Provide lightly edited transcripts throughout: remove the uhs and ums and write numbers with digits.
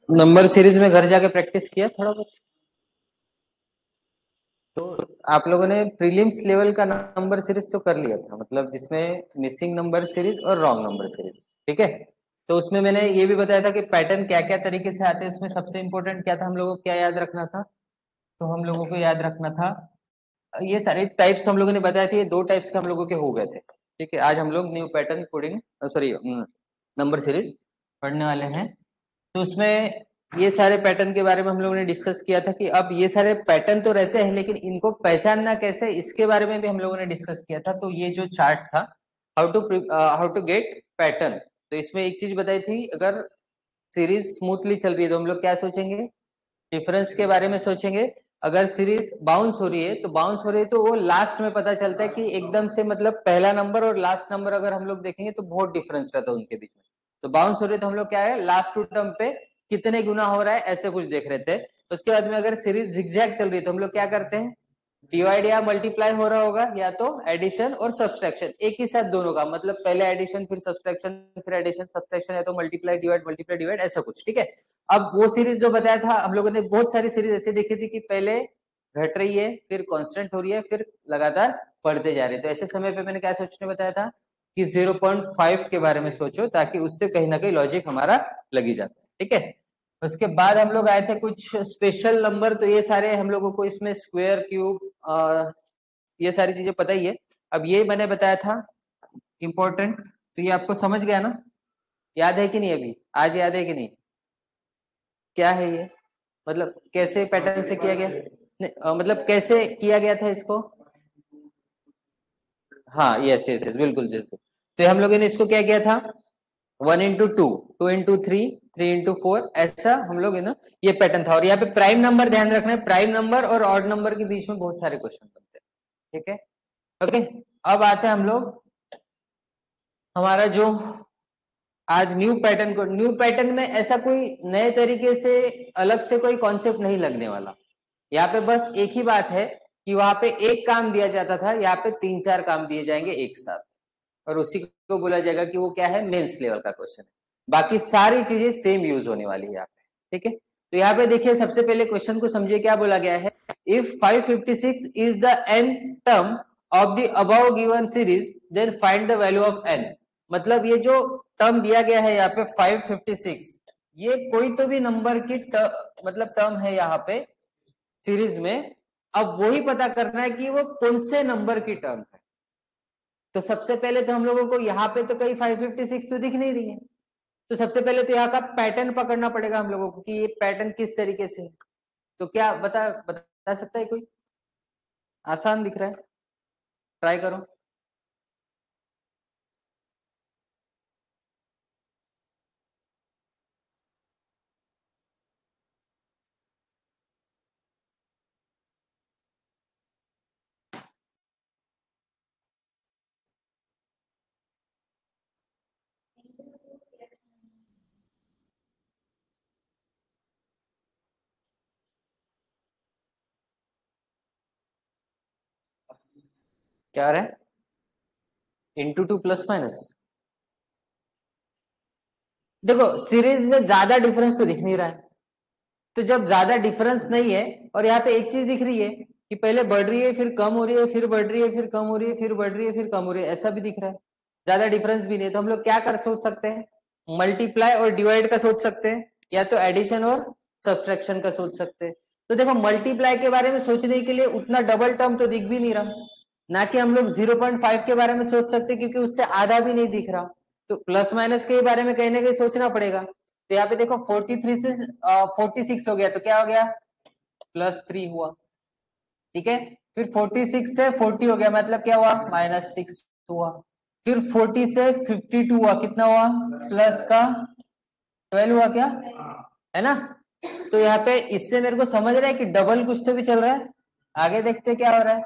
Number series में घर जाके प्रैक्टिस किया थोड़ा बहुत। तो आप लोगों ने प्रीलिम्स लेवल का नंबर सीरीज तो कर लिया था, मतलब जिसमें मिसिंग नंबर सीरीज और रॉन्ग नंबर सीरीज, ठीक है। तो उसमें मैंने ये भी बताया था कि पैटर्न क्या क्या तरीके से आते हैं। उसमें सबसे इंपॉर्टेंट क्या था, हम लोगों को क्या याद रखना था? तो हम लोगों को याद रखना था, ये सारे टाइप्स तो हम लोगों ने बताए थे, ये दो टाइप्स के हम लोगों के हो गए थे, ठीक है। आज हम लोग new pattern coding, sorry, number series पढ़ने वाले हैं। तो उसमें ये सारे पैटर्न के बारे में हम लोगों ने डिस्कस किया था कि अब ये सारे पैटर्न तो रहते हैं, लेकिन इनको पहचानना कैसे, इसके बारे में भी हम लोगों ने डिस्कस किया था। तो ये जो चार्ट था, हाउ टू गेट पैटर्न, तो इसमें एक चीज बताई थी, अगर सीरीज स्मूथली चल रही है तो हम लोग क्या सोचेंगे, डिफरेंस के बारे में सोचेंगे। अगर सीरीज बाउंस हो रही है तो बाउंस हो रही है तो वो लास्ट में पता चलता है कि एकदम से, मतलब पहला नंबर और लास्ट नंबर अगर हम लोग देखेंगे तो बहुत डिफरेंस रहता है उनके बीच में। तो बाउंस हो रही है तो हम लोग क्या है, लास्ट टू टर्म पे कितने गुना हो रहा है ऐसे कुछ देख रहे थे। उसके बाद में अगर सीरीज जिगजैग चल रही है तो हम लोग क्या करते हैं, डिवाइड या मल्टीप्लाई हो रहा होगा, या तो एडिशन और सब्सट्रैक्शन एक ही साथ दोनों का, मतलब पहले एडिशन फिर सब्सट्रैक्शन फिर एडिशन सब्सट्रैक्शन, या तो मल्टीप्लाई डिवाइड ऐसा कुछ, ठीक है। अब वो सीरीज जो बताया था, हम लोगों ने बहुत सारी सीरीज ऐसी देखी थी कि पहले घट रही है, फिर कांस्टेंट हो रही है, फिर लगातार बढ़ते जा रहे हैं। तो ऐसे समय पे मैंने क्या सोचने बताया था कि 0.5 के बारे में सोचो, ताकि उससे कहीं ना कहीं लॉजिक हमारा लगी जाता है, ठीक है। उसके बाद हम लोग आए थे कुछ स्पेशल नंबर, तो ये सारे हम लोगों को इसमें स्क्वायर क्यूब ये सारी चीजें पता ही है। अब ये मैंने बताया था इंपॉर्टेंट, तो ये आपको समझ गया ना, याद है कि नहीं, अभी आज याद है कि नहीं, क्या है ये, मतलब कैसे पैटर्न से किया गया, मतलब कैसे किया गया था इसको। हाँ, यस यस यस, बिल्कुल बिल्कुल। तो हम लोगों ने इसको क्या किया था, 1 into 2, 2 into 3, 3 into 4, ऐसा हम लोग है ना, ये पैटर्न था। और यहाँ पे प्राइम नंबर ध्यान रखना है, प्राइम नंबर और ऑड नंबर के बीच में बहुत सारे क्वेश्चन बनते हैं, ठीक है। ओके, अब आते हैं हम लोग हमारा जो आज न्यू पैटर्न को, न्यू पैटर्न में ऐसा कोई नए तरीके से अलग से कोई कॉन्सेप्ट नहीं लगने वाला। यहाँ पे बस एक ही बात है कि वहां पे एक काम दिया जाता था, यहाँ पे 3-4 काम दिए जाएंगे एक साथ, और उसी को बोला जाएगा कि वो क्या है, मेंस लेवल का क्वेश्चन है। बाकी सारी चीजें सेम यूज होने वाली है यहाँ पे, ठीक है। तो यहाँ पे देखिए, सबसे पहले क्वेश्चन को समझिए, क्या बोला गया है, if 556 is the n term of the above given series then find the value of n। मतलब ये जो टर्म दिया गया है यहाँ पे 556, ये कोई तो भी नंबर की मतलब टर्म है यहाँ पे सीरीज में। अब वही पता करना है कि वो कौन से नंबर की टर्म है। तो सबसे पहले तो हम लोगों को यहाँ पे तो कहीं 556 तो दिख नहीं रही है, तो सबसे पहले तो यहाँ का पैटर्न पकड़ना पड़ेगा हम लोगों को कि ये पैटर्न किस तरीके से है। तो क्या बता सकता है कोई, आसान दिख रहा है, ट्राई करो। क्या आ रहा है, × 2 +- देखो सीरीज में ज्यादा डिफरेंस तो दिख नहीं रहा है, तो जब ज्यादा डिफरेंस नहीं है, और यहाँ पे एक चीज दिख रही है कि पहले बढ़ रही है फिर कम हो रही है फिर बढ़ रही है फिर कम हो रही है फिर बढ़ रही है फिर कम हो रही है, ऐसा भी दिख रहा है, ज्यादा डिफरेंस भी नहीं है। तो हम लोग क्या कर सोच सकते हैं, मल्टीप्लाई और डिवाइड का सोच सकते हैं, या तो एडिशन और सब्सट्रैक्शन का सोच सकते हैं। तो देखो मल्टीप्लाई के बारे में सोचने के लिए उतना डबल टर्म तो दिख भी नहीं रहा, ना कि हम लोग 0.5 के बारे में सोच सकते क्योंकि उससे आधा भी नहीं दिख रहा। तो प्लस माइनस के बारे में कहीं ना कहीं सोचना पड़ेगा। तो यहाँ पे देखो 43 से 46 हो गया, तो क्या हो गया, +3 हुआ, ठीक है। फिर 46 से 40 हो गया, मतलब क्या हुआ, -6 हुआ। फिर 40 से 52 हुआ, कितना हुआ, प्लस का 12 हुआ क्या, है ना। तो यहाँ पे इससे मेरे को समझ रहा है कि डबल कुछ तो भी चल रहा है। आगे देखते क्या हो रहा है,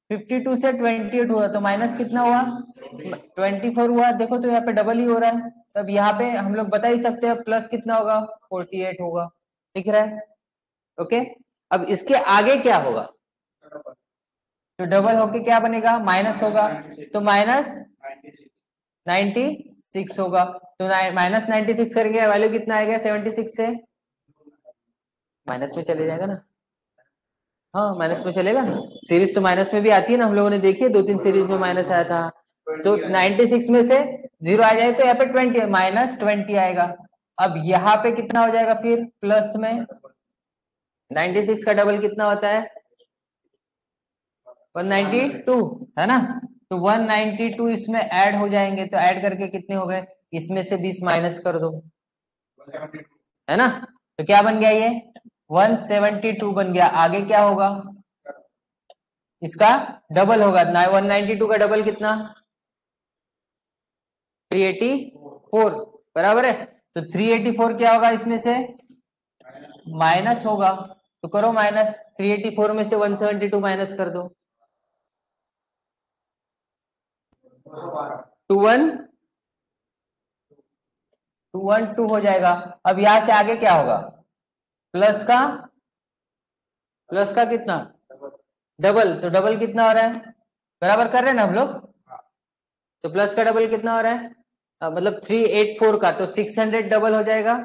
52 से 28 हुआ, तो माइनस कितना हुआ, 24 हुआ। देखो तो यहाँ पे डबल ही हो रहा है, तब यहाँ पे हम लोग बता ही सकते हैं प्लस कितना होगा, 48 होगा, दिख रहा है। ओके, अब इसके आगे क्या होगा, तो डबल होके क्या बनेगा, माइनस होगा, तो -96 होगा। तो -96 करेंगे, वैल्यू कितना आएगा 76 से माइनस में चले जाएगा ना। हाँ माइनस में चलेगा ना, सीरीज तो माइनस में भी आती है ना, हम लोगों ने देखी है 2-3 सीरीज में माइनस आया था। तो 96 में से 0 आ जाए तो यहाँ पे 20 -20 आएगा। अब यहाँ पे कितना हो जाएगा फिर प्लस में, 96 का डबल कितना होता है 192 है ना। तो 192 इसमें ऐड हो जाएंगे, तो ऐड करके कितने हो गए, इसमें से 20 माइनस कर दो, है ना। तो क्या बन गया ये 172 बन गया। आगे क्या होगा, इसका डबल होगा ना, 192 का डबल कितना 384 बराबर है। तो 384 क्या होगा, इसमें से माइनस होगा। तो करो माइनस, 384 में से 172 माइनस कर दो, 212 हो जाएगा। अब यहां से आगे क्या होगा, प्लस का, प्लस का कितना डबल, तो डबल कितना हो रहा है, बराबर कर रहे हैं ना हम लोग। तो प्लस का डबल कितना हो रहा है, मतलब 384 का, तो 600 डबल हो जाएगा,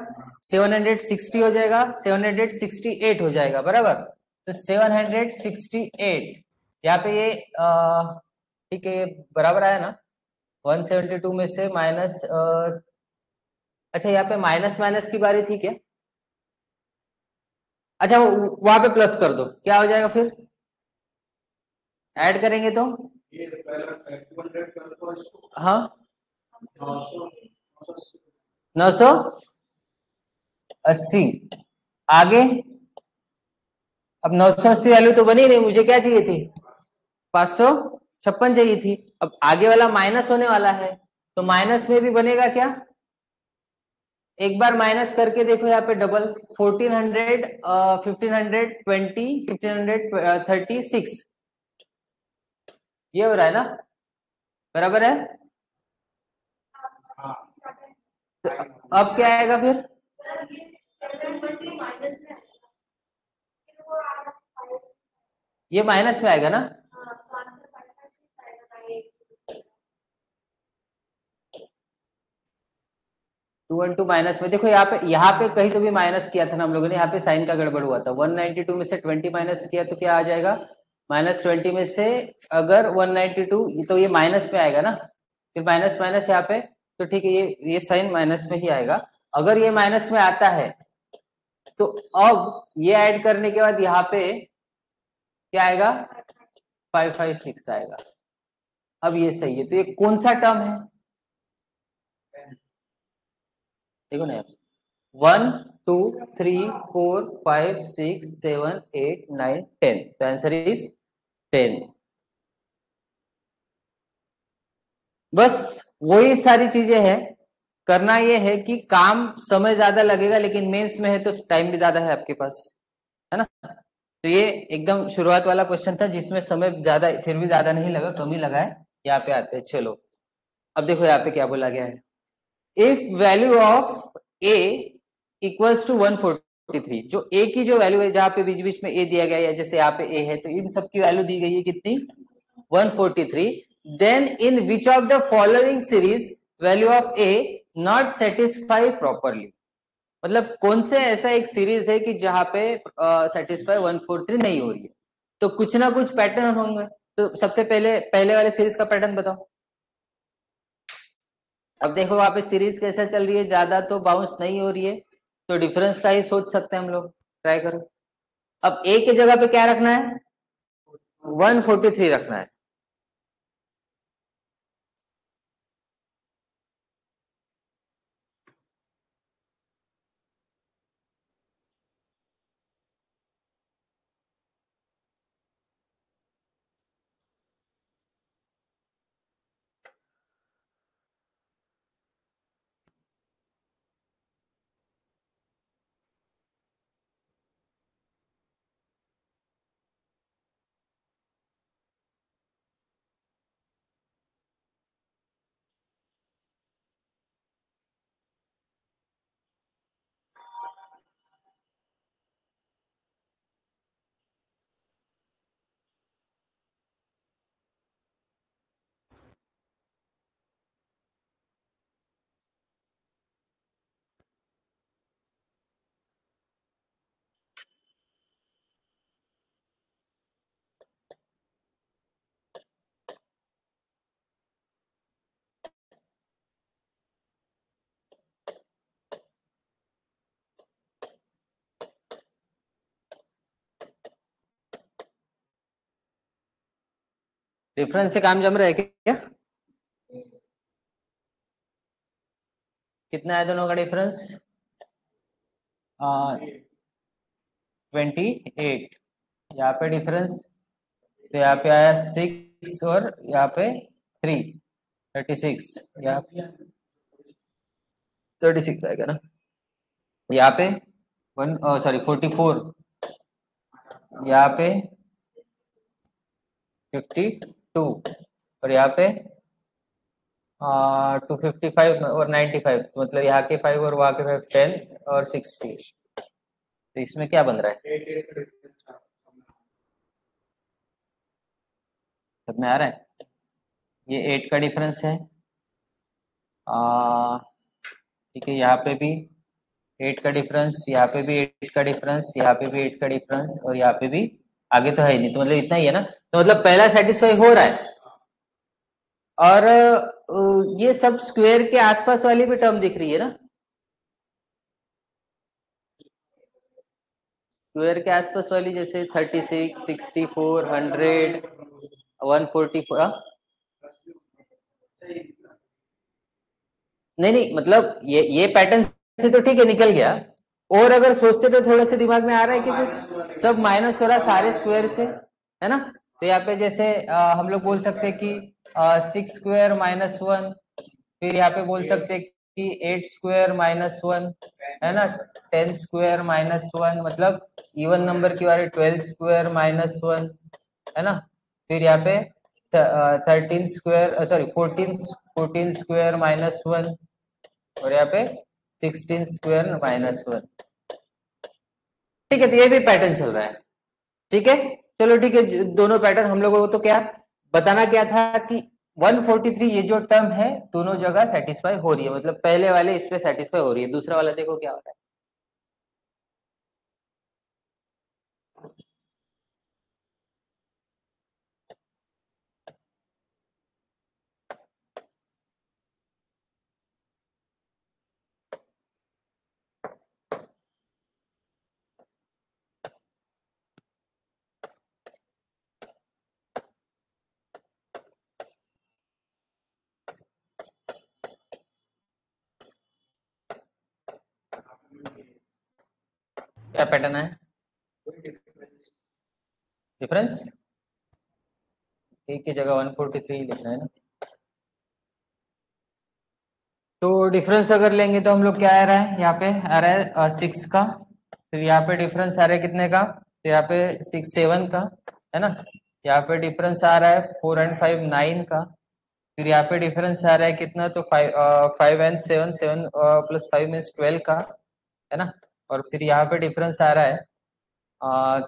760 हो जाएगा, 768 हो जाएगा बराबर। तो 768 यहाँ पे ये ठीक है, ये बराबर आया ना 172 में से माइनस, अच्छा यहाँ पे माइनस माइनस की बारी थी क्या, अच्छा वहां पे प्लस कर दो, क्या हो जाएगा फिर, ऐड करेंगे तो हाँ 980 आगे। अब 980 वैल्यू तो बनी नहीं, मुझे क्या चाहिए थी 556 चाहिए थी। अब आगे वाला माइनस होने वाला है, तो माइनस में भी बनेगा क्या, एक बार माइनस करके देखो यहाँ पे डबल, 1400 1520 1536 ये हो रहा है ना, बराबर है। तो अब क्या आएगा फिर, ये माइनस में आएगा ना, 212 माइनस में, देखो यहाँ पे कहीं तो भी माइनस किया था ना हम लोगों ने, यहाँ पे साइन का गड़बड़ हुआ था। 192 में से 20 माइनस किया तो क्या आ जाएगा, -20 में से अगर 192, तो ये माइनस में आएगा ना, फिर माइनस माइनस यहाँ पे, तो ठीक है ये साइन माइनस में ही आएगा। अगर ये माइनस में आता है तो अब ये ऐड करने के बाद यहाँ पे क्या आएगा 556 आएगा। अब ये सही है, तो ये कौन सा टर्म है, देखो ना, 1 2 3 4 5 6 7 8 9 10, तो आंसर इज 10। बस वही सारी चीजें हैं, करना ये है कि काम समय ज्यादा लगेगा, लेकिन मेंस में है तो टाइम भी ज्यादा है आपके पास, है ना। तो ये एकदम शुरुआत वाला क्वेश्चन था जिसमें समय ज्यादा, फिर भी ज्यादा नहीं लगा, कम ही लगा है। यहाँ पे आते हैं, चलो अब देखो यहाँ पे क्या बोला गया है, if value of a equals to 143, जो ए की जो वैल्यू है, जहां पे बीच बीच में ए दिया गया है, जैसे यहाँ पे ए है, तो इन सब की वैल्यू दी गई है कितनी 143, then in which of the following series value of a not satisfy properly, मतलब कौन से ऐसा एक सीरीज है कि जहां पे सेटिस्फाई 143 नहीं हो रही है। तो कुछ ना कुछ पैटर्न होंगे, तो सबसे पहले पहले वाले सीरीज का पैटर्न बताओ। अब देखो वहां पे सीरीज कैसा चल रही है, ज्यादा तो बाउंस नहीं हो रही है, तो डिफरेंस का ही सोच सकते हैं हम लोग, ट्राई करो। अब ए की जगह पे क्या रखना है 143 रखना है। डिफरेंस से काम जम रहा है क्या? कितना है दोनों का डिफरेंस? 28। यहाँ पे डिफरेंस तो यहाँ पे आया 6 और यहाँ पे 3, 36। यहाँ 36 आएगा ना। यहाँ पे 44, यहाँ पे 52 और यहाँ पे 255 और 95, मतलब यहाँ के 5 और वहाँ के 5, 10 और 60। तो इसमें क्या बन रहा है? सब में आ रहा है? ये 8 का डिफरेंस है। ठीक है, यहाँ पे भी 8 का डिफरेंस, यहाँ पे भी 8 का डिफरेंस, यहाँ पे भी 8 का डिफरेंस और यहाँ पे भी। आगे तो है ही नहीं, तो मतलब इतना ही है ना। तो मतलब पहला सेटिस्फाई हो रहा है। और ये सब स्क्वायर के आसपास वाली भी टर्म दिख रही है ना। स्क्वायर के आसपास वाली जैसे 36, 64, 100, 144। नहीं नहीं, मतलब ये पैटर्न से तो ठीक है, निकल गया। और अगर सोचते तो थोड़ा सा दिमाग में आ रहा है कि कुछ सब माइनस हो रहा है सारे स्क्वायर से, है ना। तो यहाँ पे जैसे हम लोग बोल सकते हैं कि 6² - 1, फिर यहाँ पे बोल सकते हैं कि 8² - 1, है ना। 10² - 1, मतलब इवन नंबर की वाली 12² - 1, है ना। फिर यहाँ पे 14² - 1 और यहाँ पे 16² - 1। ठीक है, तो ये भी पैटर्न चल रहा है। ठीक है, चलो ठीक है। दोनों पैटर्न हम लोगों को तो क्या बताना क्या था कि 143 ये जो टर्म है दोनों जगह सेटिस्फाई हो रही है, मतलब पहले वाले इस पे सेटिस्फाई हो रही है, दूसरा वाला देखो क्या हो रहा है। क्या पैटर्न है? डिफरेंस एक की जगह 143 लिखना है ना। तो डिफरेंस अगर लेंगे तो हम लोग क्या आ रहा है, यहाँ पे आ रहा है 6 का। फिर यहाँ पे डिफरेंस आ रहा है कितने का? तो यहाँ पे 6, 7 का, है ना। यहाँ पे डिफरेंस आ रहा है 4 and 5, 9 का। फिर यहाँ पे डिफरेंस आ रहा है कितना? तो 5 and 7, 7 + 5 मीन्स 12 का, है ना। और फिर यहाँ पे डिफरेंस आ रहा है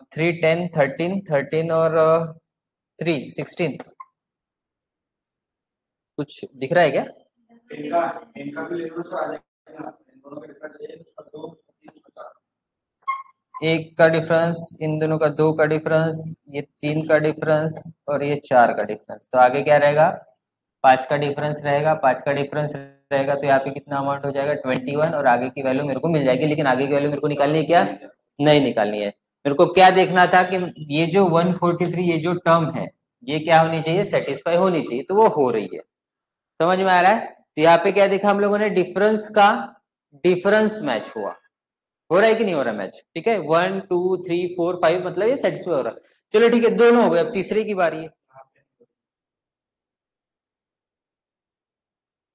3, 10, 13, 13 और 3, 16। कुछ दिख रहा है क्या? इनका इनका भी लेवल से आ जाएगा, इन दोनों का डिफरेंस है, उसका 2, 3 होता है। 1 का डिफरेंस, इन दोनों का 2 का डिफरेंस, ये 3 का डिफरेंस और ये 4 का डिफरेंस। तो आगे क्या रहेगा? 5 का डिफरेंस रहेगा। 5 का डिफरेंस रहेगा तो यहाँ पे कितना अमाउंट हो जाएगा? 21। और आगे की वैल्यू मेरे को मिल जाएगी, लेकिन आगे की वैल्यू मेरे को निकालनी है क्या? नहीं निकालनी है। मेरे को क्या देखना था कि ये जो 143 ये जो टर्म है ये क्या होनी चाहिए? सेटिस्फाई होनी चाहिए, तो वो हो रही है। समझ में आ रहा है? तो यहाँ पे क्या देखा हम लोगों ने? डिफरेंस का डिफरेंस मैच हुआ। हो रहा है कि नहीं हो रहा मैच? ठीक है, 1, 2, 3, 4, 5, मतलब ये सेटिस्फाई हो रहा है। चलो ठीक है, दोनों हो गए। अब तीसरे की बारी है।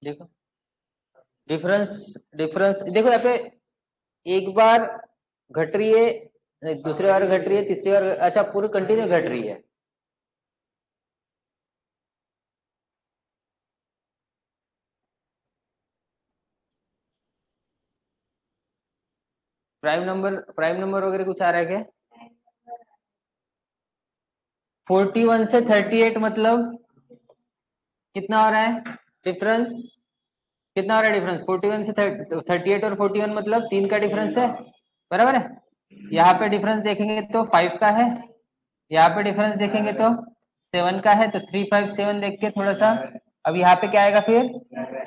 देखो डिफरेंस, डिफरेंस देखो यहाँ पे एक बार घट रही है, दूसरी बार घट रही है, तीसरी बार, अच्छा पूरी कंटिन्यू घट रही है। प्राइम नंबर वगैरह कुछ आ रहा है क्या? 41 से 38 मतलब कितना हो रहा है डिफरेंस? कितना हो रहा है डिफरेंस? 41 से 38 और 41 मतलब 3 का डिफरेंस है, बराबर है। यहाँ पे डिफरेंस देखेंगे तो 5 का है, यहाँ पे डिफरेंस देखेंगे तो 7 का है। तो 3, 5, 7 देख के थोड़ा सा, अब यहाँ पे क्या आएगा? फिर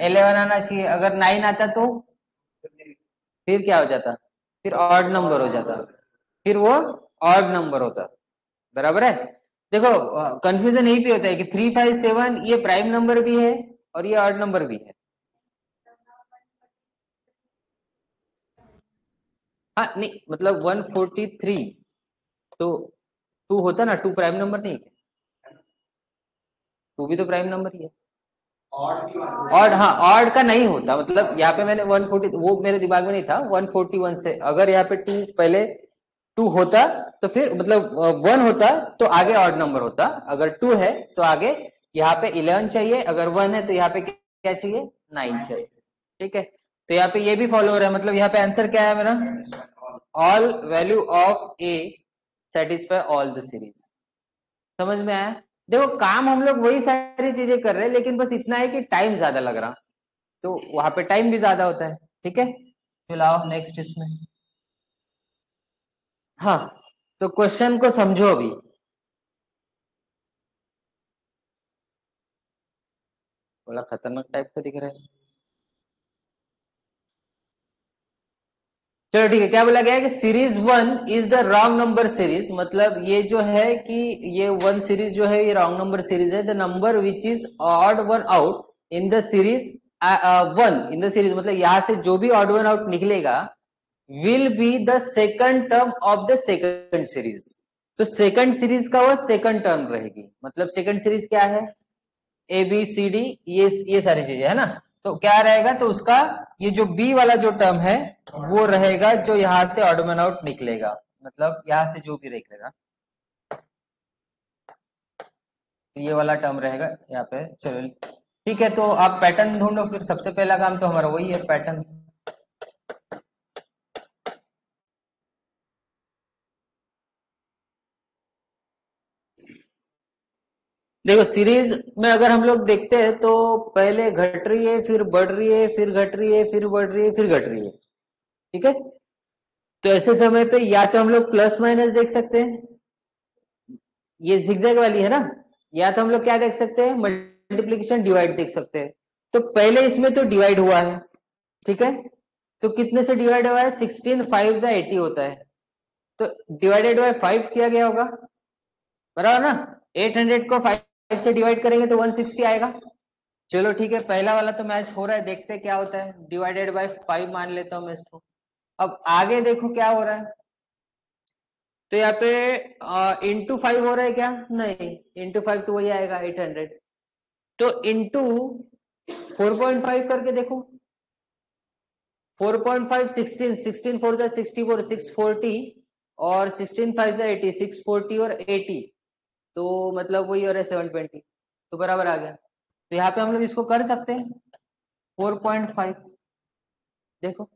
11 आना चाहिए। अगर 9 आता तो फिर क्या हो जाता? फिर ऑड नंबर हो जाता, फिर वो ऑड नंबर होता, बराबर है। देखो कंफ्यूजन यही पे होता है कि 357 ये प्राइम नंबर भी है और ये ऑड नंबर भी है। हाँ नहीं मतलब 143 तो टू होता ना, टू प्राइम नंबर नहीं है, टू भी तो प्राइम नंबर ही है। ऑड, हाँ ऑड का नहीं होता, मतलब यहाँ पे मैंने 140 वो मेरे दिमाग में नहीं था, 141 से अगर यहाँ पे टू पहले टू होता तो फिर मतलब वन होता तो आगे ऑड नंबर होता, अगर टू है तो आगे यहाँ पे 11 चाहिए, अगर वन है तो यहाँ पे क्या चाहिए, 9 चाहिए। ठीक है, तो यहाँ पे ये भी फॉलो हो रहा है, मतलब यहाँ पे आंसर क्या है मेरा, all value of A satisfy all the series. समझ में आया? देखो काम हम लोग वही सारी चीजें कर रहे हैं, लेकिन बस इतना है कि टाइम ज्यादा लग रहा, तो वहां पे टाइम भी ज्यादा होता है। ठीक है, चलो आओ नेक्स्ट इसमें। हाँ, तो क्वेश्चन को समझो अभी। बड़ा खतरनाक टाइप का दिख रहा है। चलो ठीक है, क्या बोला गया है कि series one is the wrong number series, मतलब ये जो है कि ये वन सीरीज जो है ये रॉन्ग नंबर सीरीज है। The number which is odd one out in the series one in the series, मतलब यहां से जो भी ऑड वन आउट निकलेगा will be the second term of the second series. तो सेकंड सीरीज का वो सेकंड टर्म रहेगी, मतलब सेकंड सीरीज क्या है, ए बी सी डी, ये सारी चीजें है ना। तो क्या रहेगा, तो उसका ये जो बी वाला जो टर्म है वो रहेगा जो यहां से ऑड वन आउट निकलेगा, मतलब यहां से जो भी निकलेगा तो ये वाला टर्म रहेगा यहाँ पे। चलो ठीक है, तो आप पैटर्न ढूंढो फिर, सबसे पहला काम तो हमारा वही है पैटर्न। देखो सीरीज में अगर हम लोग देखते हैं तो पहले घट रही है, फिर बढ़ रही है, फिर घट रही है, फिर बढ़ रही है, फिर घट रही है। ठीक है, तो ऐसे समय पे या तो हम लोग प्लस माइनस देख सकते हैं, ये zigzag वाली है ना, या तो हम लोग क्या देख सकते हैं, मल्टीप्लीकेशन डिवाइड देख सकते हैं। तो पहले इसमें तो डिवाइड हुआ है, ठीक है, तो कितने से डिवाइड हुआ है, 16 5 से 80 होता है, तो डिवाइडेड बाय 5 किया गया होगा, बराबर ना। 800 को 5 से डिवाइड करेंगे तो 160 आएगा। चलो ठीक है, पहला वाला तो मैच हो रहा है, देखते हैं क्या होता है, डिवाइडेड बाय 5 मान लेता हूं मैं इसको। अब आगे देखो क्या हो रहा है, तो यहाँ पे इंटू 5 हो रहा है क्या, नहीं, इंटू 5 तो वही आएगा 800, तो इंटू 4.5 करके देखो, 4.5 16, 16 4 जा 64, 640, और 16 5 जा 80, 640 और 80, तो मतलब वही हो रहा है 720, तो बराबर आ गया। तो यहाँ पे हम लोग इसको कर सकते हैं 4.5, देखो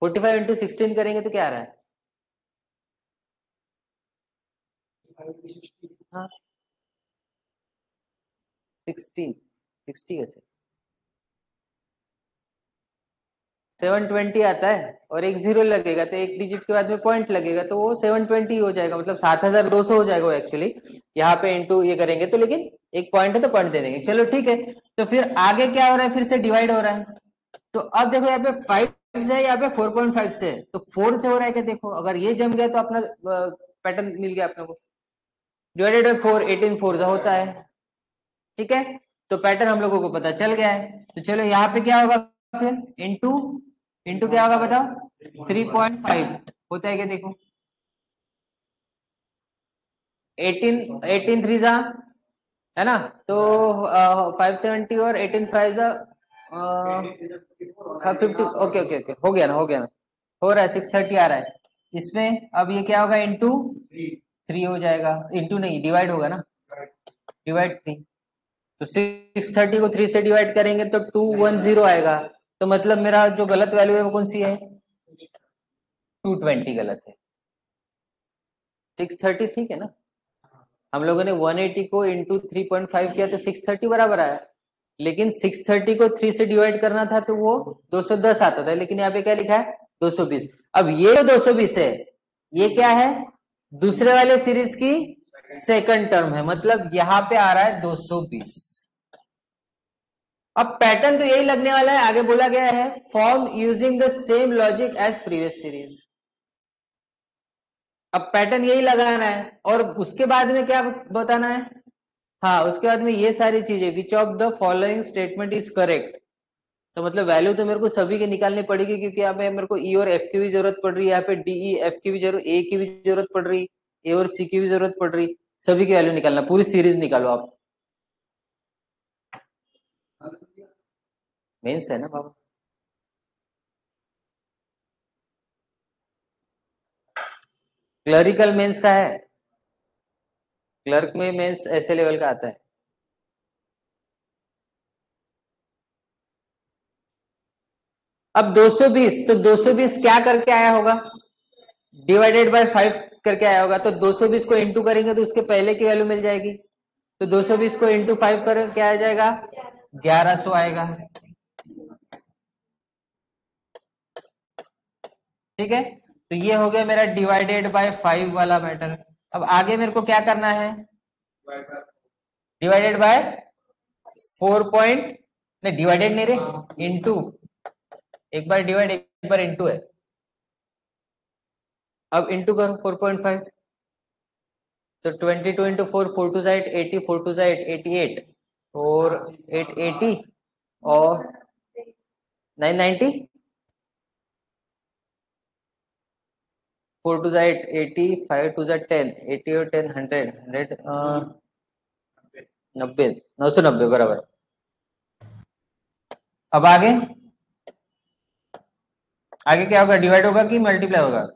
45 इंटू 16 करेंगे तो क्या आ रहा है, हाँ 16, 60 कैसे, 720 आता है, और एक जीरो लगेगा तो एक डिजिट के बाद में पॉइंट लगेगा, तो वो 720 हो जाएगा, मतलब 7200 हो जाएगा एक्चुअली। यहाँ पे इंटू ये करेंगे तो, लेकिन एक पॉइंट है तो पॉइंट दे देंगे। चलो ठीक है, तो फिर आगे क्या हो रहा है, फिर से डिवाइड हो रहा है। तो अब देखो यहाँ पे 5 से है, यहाँ पे 4.5 से है, तो 4 से हो रहा है क्या, देखो अगर ये जम गया तो अपना पैटर्न मिल गया अपने को, डिवाइडेड बाई 4, 18 4 होता है। ठीक है, तो पैटर्न हम लोगों को पता चल गया है। तो चलो यहाँ पे क्या होगा, फिर इंटू इंटू क्या होगा बताओ, 3.5 होता है क्या, देखो 18, 18 थ्री जा, है ना, तो 570 और 18 फाइव जा 50, ओके ओके ओके, हो गया ना, हो गया ना, हो रहा है 630 आ रहा है इसमें। अब ये क्या होगा, इंटू 3 हो जाएगा, इंटू नहीं डिवाइड होगा ना, डिवाइड 3, तो 630 को 3 से डिवाइड करेंगे तो 210 आएगा, तो मतलब मेरा जो गलत वैल्यू है वो कौन सी है, 220 गलत है। 630 ठीक है ना, हम लोगों ने 180 को इंटू 3.5 किया तो 630 बराबर आया, लेकिन 630 को 3 से डिवाइड करना था तो वो 210 आता था, लेकिन यहाँ पे क्या लिखा है 220। अब ये जो 220 है ये क्या है, दूसरे वाले सीरीज की सेकंड टर्म है, मतलब यहाँ पे आ रहा है 220। अब पैटर्न तो यही लगने वाला है, आगे बोला गया है form using the same logic as previous series. अब पैटर्न यही लगाना है और उसके बाद में क्या बताना है। हाँ, उसके बाद में ये सारी चीजें, विच of the following statement is correct. तो मतलब वैल्यू तो मेरे को सभी की निकालनी पड़ेगी, क्योंकि यहाँ पे मेरे को ई और एफ की भी जरूरत पड़ रही है, यहाँ पे डी ई एफ की भी जरूरत, ए की भी जरूरत पड़ रही, ए और सी की भी जरूरत पड़ रही। सभी की वैल्यू निकालना, पूरी सीरीज निकालो आप। मेंस है ना बाबा। क्लरिकल मेंस का है, क्लर्क में मेंस ऐसे लेवल का आता है। अब 220, तो 220 क्या करके आया होगा, डिवाइडेड बाय 5 करके आया होगा। तो 220 को इंटू करेंगे तो उसके पहले की वैल्यू मिल जाएगी। तो 220 को इंटू 5 करें, क्या आ जाएगा, 1100 आएगा। ठीक है, तो ये हो गया मेरा डिवाइडेड बाय 5 वाला मैटर। अब आगे मेरे को क्या करना है, डिवाइडेड बाय 4 पॉइंट, नहीं डिवाइडेड नहीं रे, इंटू। एक बार डिवाइड एक बार इंटू है। अब इंटू करो 4.5, तो 22 into 4, 4 to side 80, 4 to side 88, और 880, और 990, 4 टू साइड 80, 5 टू साइड 10, 80 और 10 100, 90, 990 बराबर। अब आगे, आगे क्या होगा, डिवाइड होगा कि मल्टीप्लाई होगा,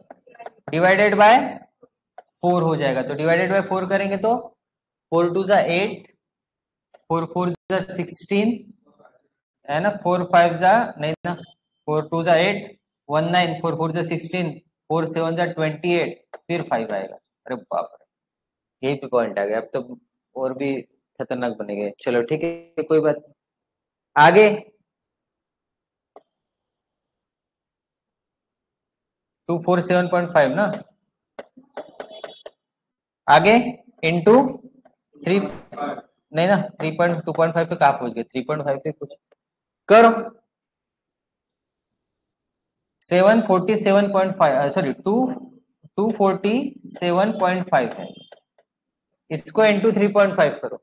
डिवाइडेड बाय 4 हो जाएगा। तो डिवाइडेड बाय 4 करेंगे तो 4 टू जा 8, 4 4 जा 16, है ना, 4 5 जा, नहीं ना, 4 2 जा 8, 1 9, 4 4 जा 16, 4 7 जा 28, फिर 5 आएगा। अरे बाप रे, यही पे पॉइंट आ गया। अब तो और भी खतरनाक बनेंगे। चलो ठीक है, कोई बात नहीं। आगे 247.5 ना, आगे इंटू 3, नहीं ना, 3.2.5 पे कहाँ पहुंच गए, 3.5 पे कुछ करो। 747.5, सॉरी 247.5 है। इसको इंटू 3.5 करो।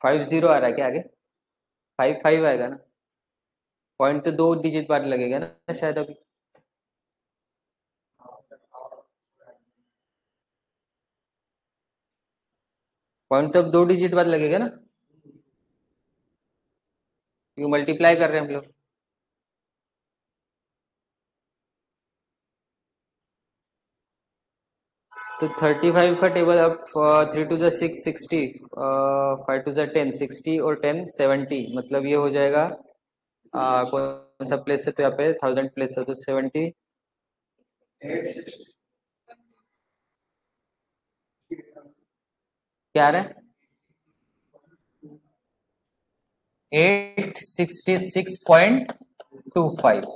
फाइव जीरो आ रहा है क्या आगे, 5 5 आएगा ना। पॉइंट तो 2 डिजिट बाद लगेगा ना शायद अभी। पॉइंट तो अब 2 डिजिट बाद लगेगा ना, क्योंकि मल्टीप्लाई कर रहे हैं हम लोग। तो 35 का टेबल, अब 3 टू जा 6 60, 5 टू जा 10 60, और 10 70, मतलब ये हो जाएगा। कौन सा प्लेस है, तो यहाँ पे 1000 प्लेस है, तो 70, क्या आ रहा है, 866.25।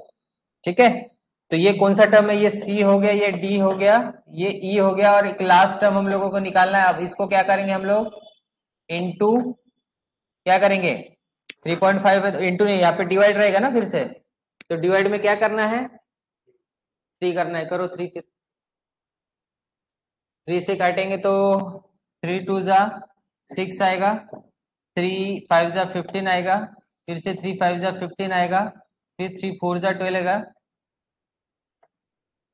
ठीक है, तो ये कौन सा टर्म है, ये सी हो गया, ये डी हो गया, ये ई हो गया, और एक लास्ट टर्म हम लोगों को निकालना है। अब इसको क्या करेंगे हम लोग, इनटू, क्या करेंगे, 3.5 है तो इंटू नहीं, यहाँ पे डिवाइड रहेगा ना फिर से। तो डिवाइड में क्या करना है, 3 करना है, करो 3, फिर 3 से काटेंगे तो 3 टू जा 6 आएगा, 3 5 जा 15 आएगा, फिर से 3 5 जा 15 आएगा, फिर 3 4 जा 12 आएगा।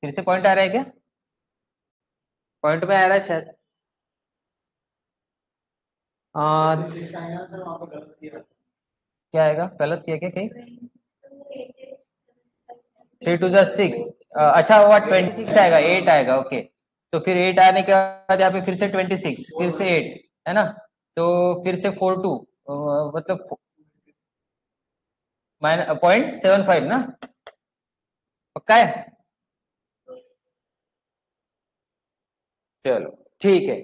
फिर से पॉइंट आ रहा है क्या, पॉइंट पे आ रहा है शायद। क्या आएगा, गलत किया क्या कहीं, 3 टू जा 6, अच्छा हुआ 26 आएगा, 8 आएगा, ओके। तो फिर 8 आने के बाद यहाँ पे फिर से 26, फिर से 8, है ना। तो फिर से 4 2, मतलब .75 ना, पक्का है। चलो ठीक है,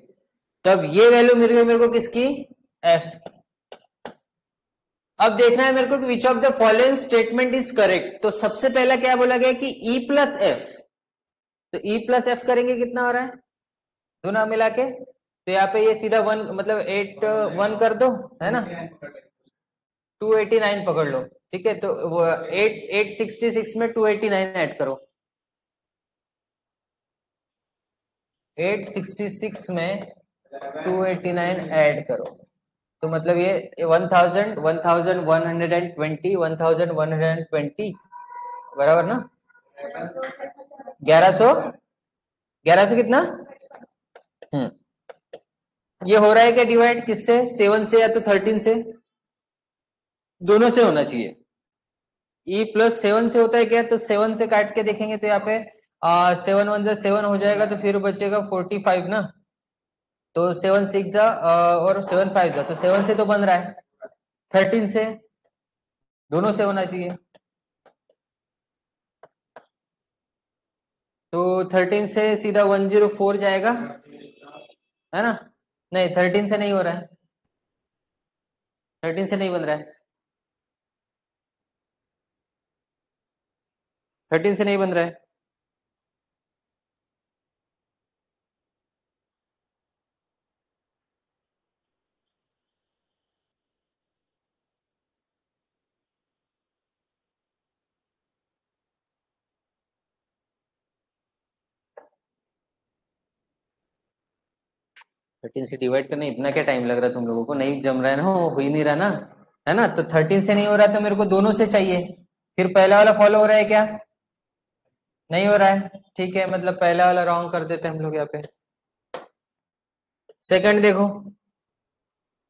तब ये वैल्यू मेरे को किसकी, एफ। अब देखना है मेरे को कि विच of the following statement is correct. तो सबसे पहला क्या बोला गया कि ई प्लस एफ, तो ई प्लस एफ करेंगे कितना हो रहा है दोनों मिला के, तो यहाँ पे ये सीधा वन मतलब 8 1 कर दो, है ना, 289 पकड़ लो, ठीक है। तो वो 866 में 289 ऐड करो, 866 में 289 ऐड करो, तो मतलब ये 1000 1120 1120 बराबर ना, 1100 1100 कितना, ये हो रहा है क्या डिवाइड किससे, 7 से या तो 13 से, दोनों से होना चाहिए। ई प्लस 7 से होता है क्या, तो 7 से काट के देखेंगे तो यहाँ पे 7 1 7 हो जाएगा, तो फिर बचेगा 45 ना, तो 7 6 और 7 5 जा, तो 7 से तो बन रहा है, 13 से, दोनों से होना चाहिए। तो 13 से सीधा 104 जाएगा, है ना, नहीं 13 से नहीं हो रहा है, 13 से नहीं बन रहा है, 13 से नहीं बन रहा है। 13 से डिवाइड करने इतना क्या टाइम लग रहा है तुम लोगों को, नहीं जम रहा है ना, हो ही नहीं रहा ना, है ना, तो 13 से नहीं हो रहा तो मेरे को दोनों से चाहिए, फिर पहला वाला फॉलो हो रहा है क्या, नहीं हो रहा है, ठीक है, मतलब पहला वाला रॉन्ग कर देते हैं हम लोग यहाँ पे। सेकंड देखो,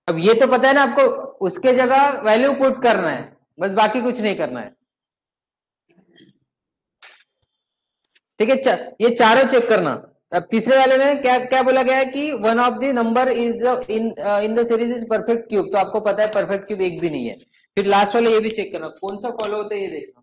अब ये तो पता है ना आपको, उसके जगह वैल्यू पुट करना है, बस बाकी कुछ नहीं करना है, ठीक है। ये चारों चेक करना। अब तीसरे वाले में क्या क्या बोला गया है कि one of the number is in in the series is perfect cube, तो आपको पता है परफेक्ट क्यूब एक भी नहीं है। फिर लास्ट वाले ये भी चेक करना कौन सा फॉलो होता है, ये देखना।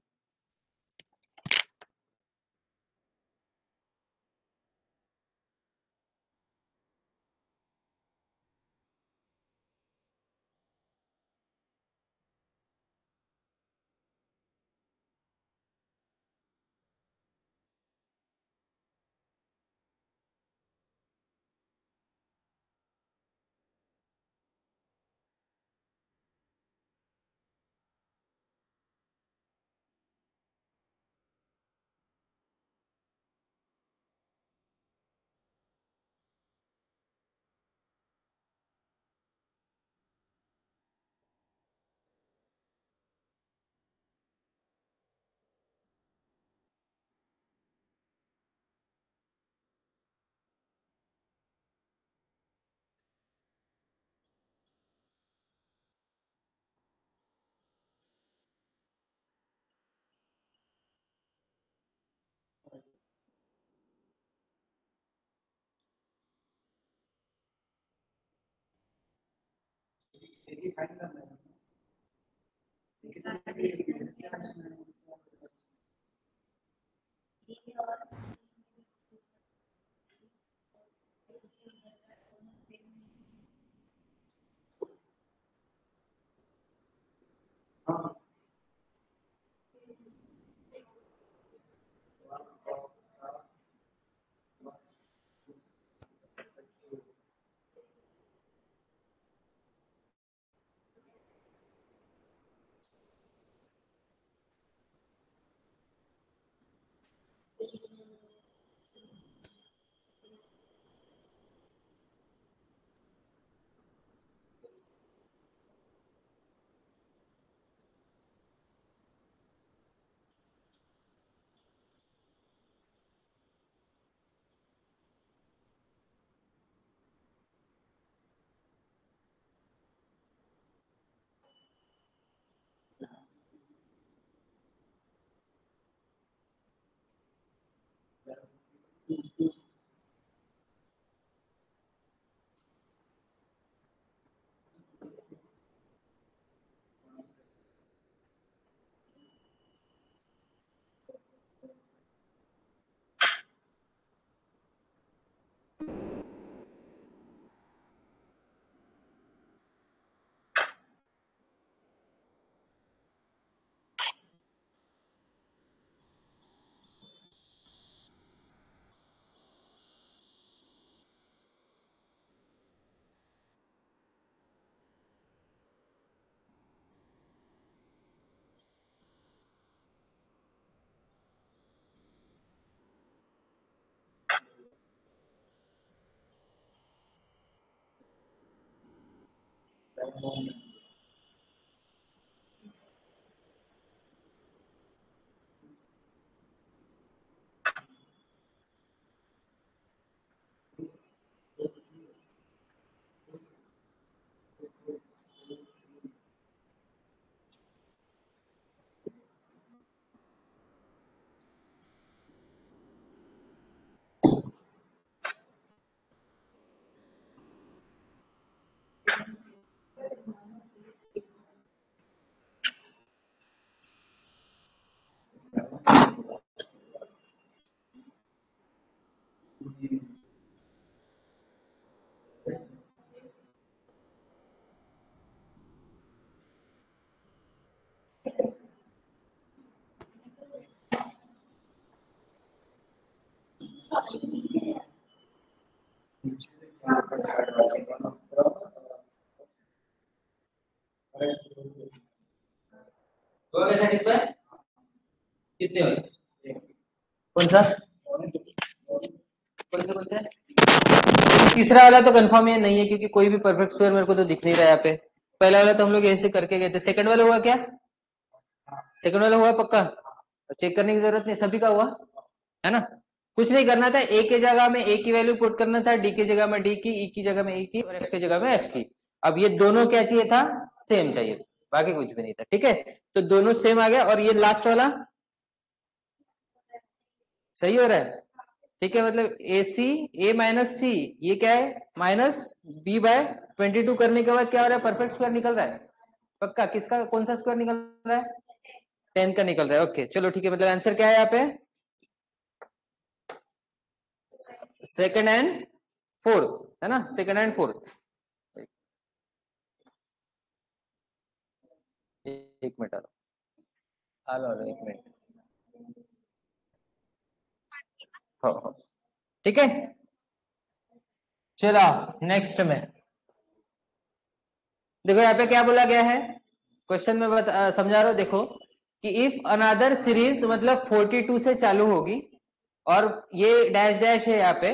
हो गया सेटिस्फाई? कितने हुए? कौन सा कौन सा? तीसरा वाला तो कंफर्म ये नहीं है क्योंकि कोई भी परफेक्ट स्क्वायर मेरे को तो दिख नहीं रहा है यहाँ पे। पहला वाला तो हम लोग ऐसे करके गए थे। सेकंड वाला हुआ क्या? सेकंड वाला हुआ पक्का? चेक करने की जरूरत नहीं, सभी का हुआ है ना? कुछ नहीं करना था, ए की जगह में ए की वैल्यू पुट करना था, डी की जगह में डी की, ई की जगह में ई की और एफ की जगह में एफ की। अब ये दोनों क्या चाहिए था? सेम चाहिए, बाकी कुछ भी नहीं था। ठीक है, तो दोनों सेम आ गया। और ये लास्ट वाला सही हो रहा है? ठीक है, मतलब ए सी, ए माइनस सी, ये क्या है? माइनस बी बाय 22 करने के बाद क्या हो रहा है? परफेक्ट स्क्वायर निकल रहा है पक्का। किसका, कौन सा स्क्वायर निकल रहा है? 10 का निकल रहा है। ओके चलो ठीक है, मतलब आंसर क्या है यहाँ पे? सेकंड एंड फोर्थ है ना? Second and fourth. एक मिनट आलो आलो, एक मिनट। हाँ, ठीक है। चलो नेक्स्ट में देखो, यहाँ पे क्या बोला गया है, क्वेश्चन में समझा रहा हूं। देखो कि इफ अनदर सीरीज मतलब 42 से चालू होगी और ये डैश डैश है यहाँ पे,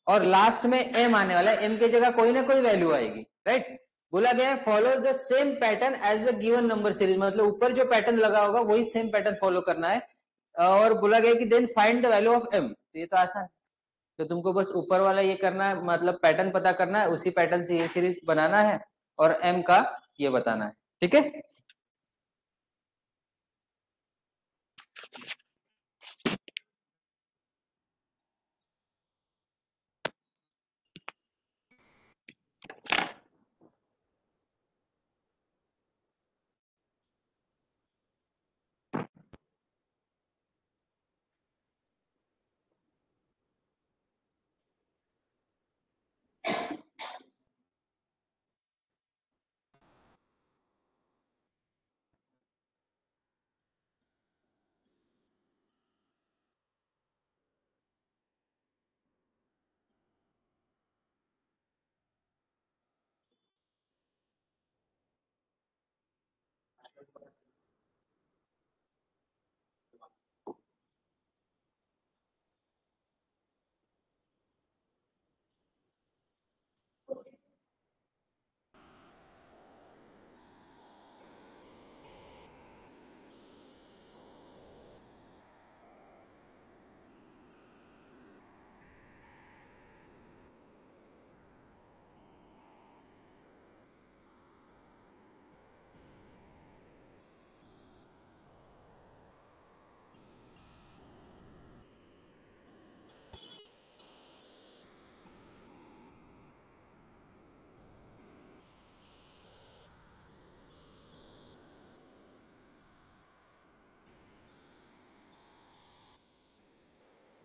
और लास्ट में एम आने वाला है, एम की जगह कोई ना कोई वैल्यू आएगी, राइट? बोला गया है follow the same pattern as the given number series, मतलब ऊपर जो पैटर्न लगा होगा वही सेम पैटर्न फॉलो करना है। और बोला गया कि then find the value of m. ये तो आसान है, तो तुमको बस ऊपर वाला ये करना है, मतलब पैटर्न पता करना है, उसी पैटर्न से ये सीरीज बनाना है और एम का ये बताना है। ठीक है,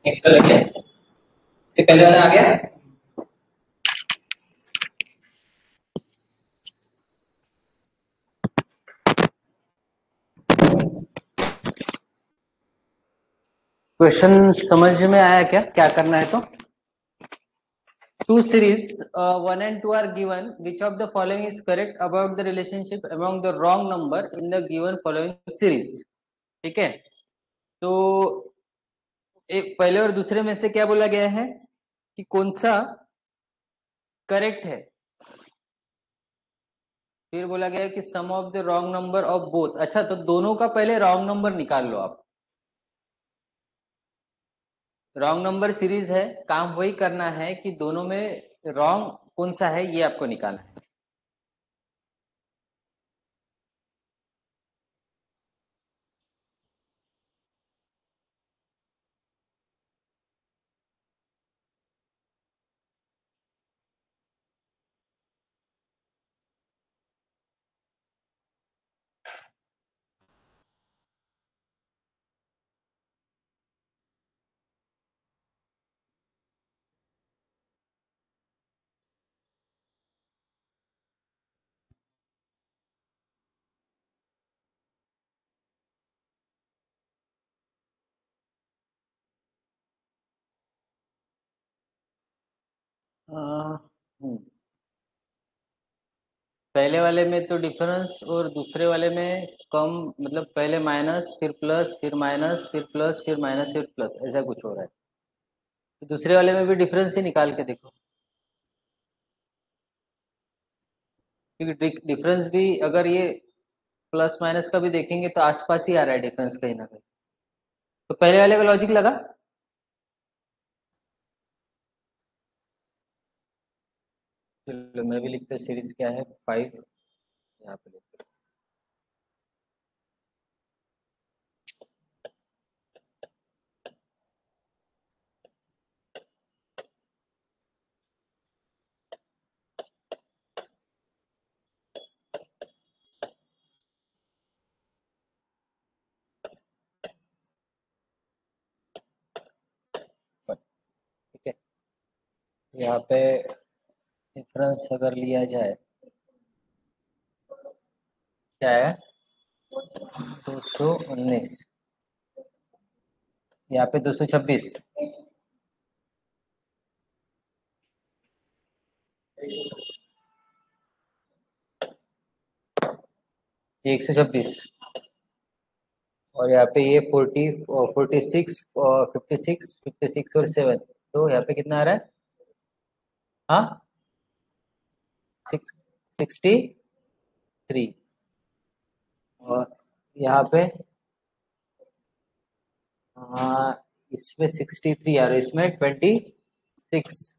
नेक्स्ट लेके इसके पहले वाला आ गया। क्वेश्चन समझ में आया क्या, क्या करना है? तो two series 1 and 2 are given, which of the following is correct about the relationship among the wrong number in the given following series? ठीक है, तो एक पहले और दूसरे में से क्या बोला गया है कि कौन सा करेक्ट है? फिर बोला गया कि sum of the wrong number of both. अच्छा, तो दोनों का पहले रॉन्ग नंबर निकाल लो आप। रॉन्ग नंबर सीरीज है, काम वही करना है कि दोनों में रॉन्ग कौन सा है ये आपको निकालना है। हम्म, पहले वाले में तो डिफरेंस और दूसरे वाले में कम, मतलब पहले माइनस फिर प्लस फिर माइनस फिर प्लस फिर माइनस फिर प्लस, ऐसा कुछ हो रहा है। तो दूसरे वाले में भी डिफरेंस ही निकाल के देखो, क्योंकि डिफरेंस भी अगर ये प्लस माइनस का भी देखेंगे तो आसपास ही आ रहा है डिफरेंस कहीं ना कहीं। तो पहले वाले का लॉजिक लगा। चलो मैं भी लिखता हूँ, सीरीज क्या है 5, यहाँ पे लिखते हैं। ठीक है, यहाँ पे डिफरेंस अगर लिया जाए क्या है, 219, यहाँ पे 226, 126, और यहाँ पे ये 46 और 56 और 7, तो यहाँ पे कितना आ रहा है? हाँ, 63, और यहाँ पे हाँ, इसमें 63 आ रहा है, इसमें 26।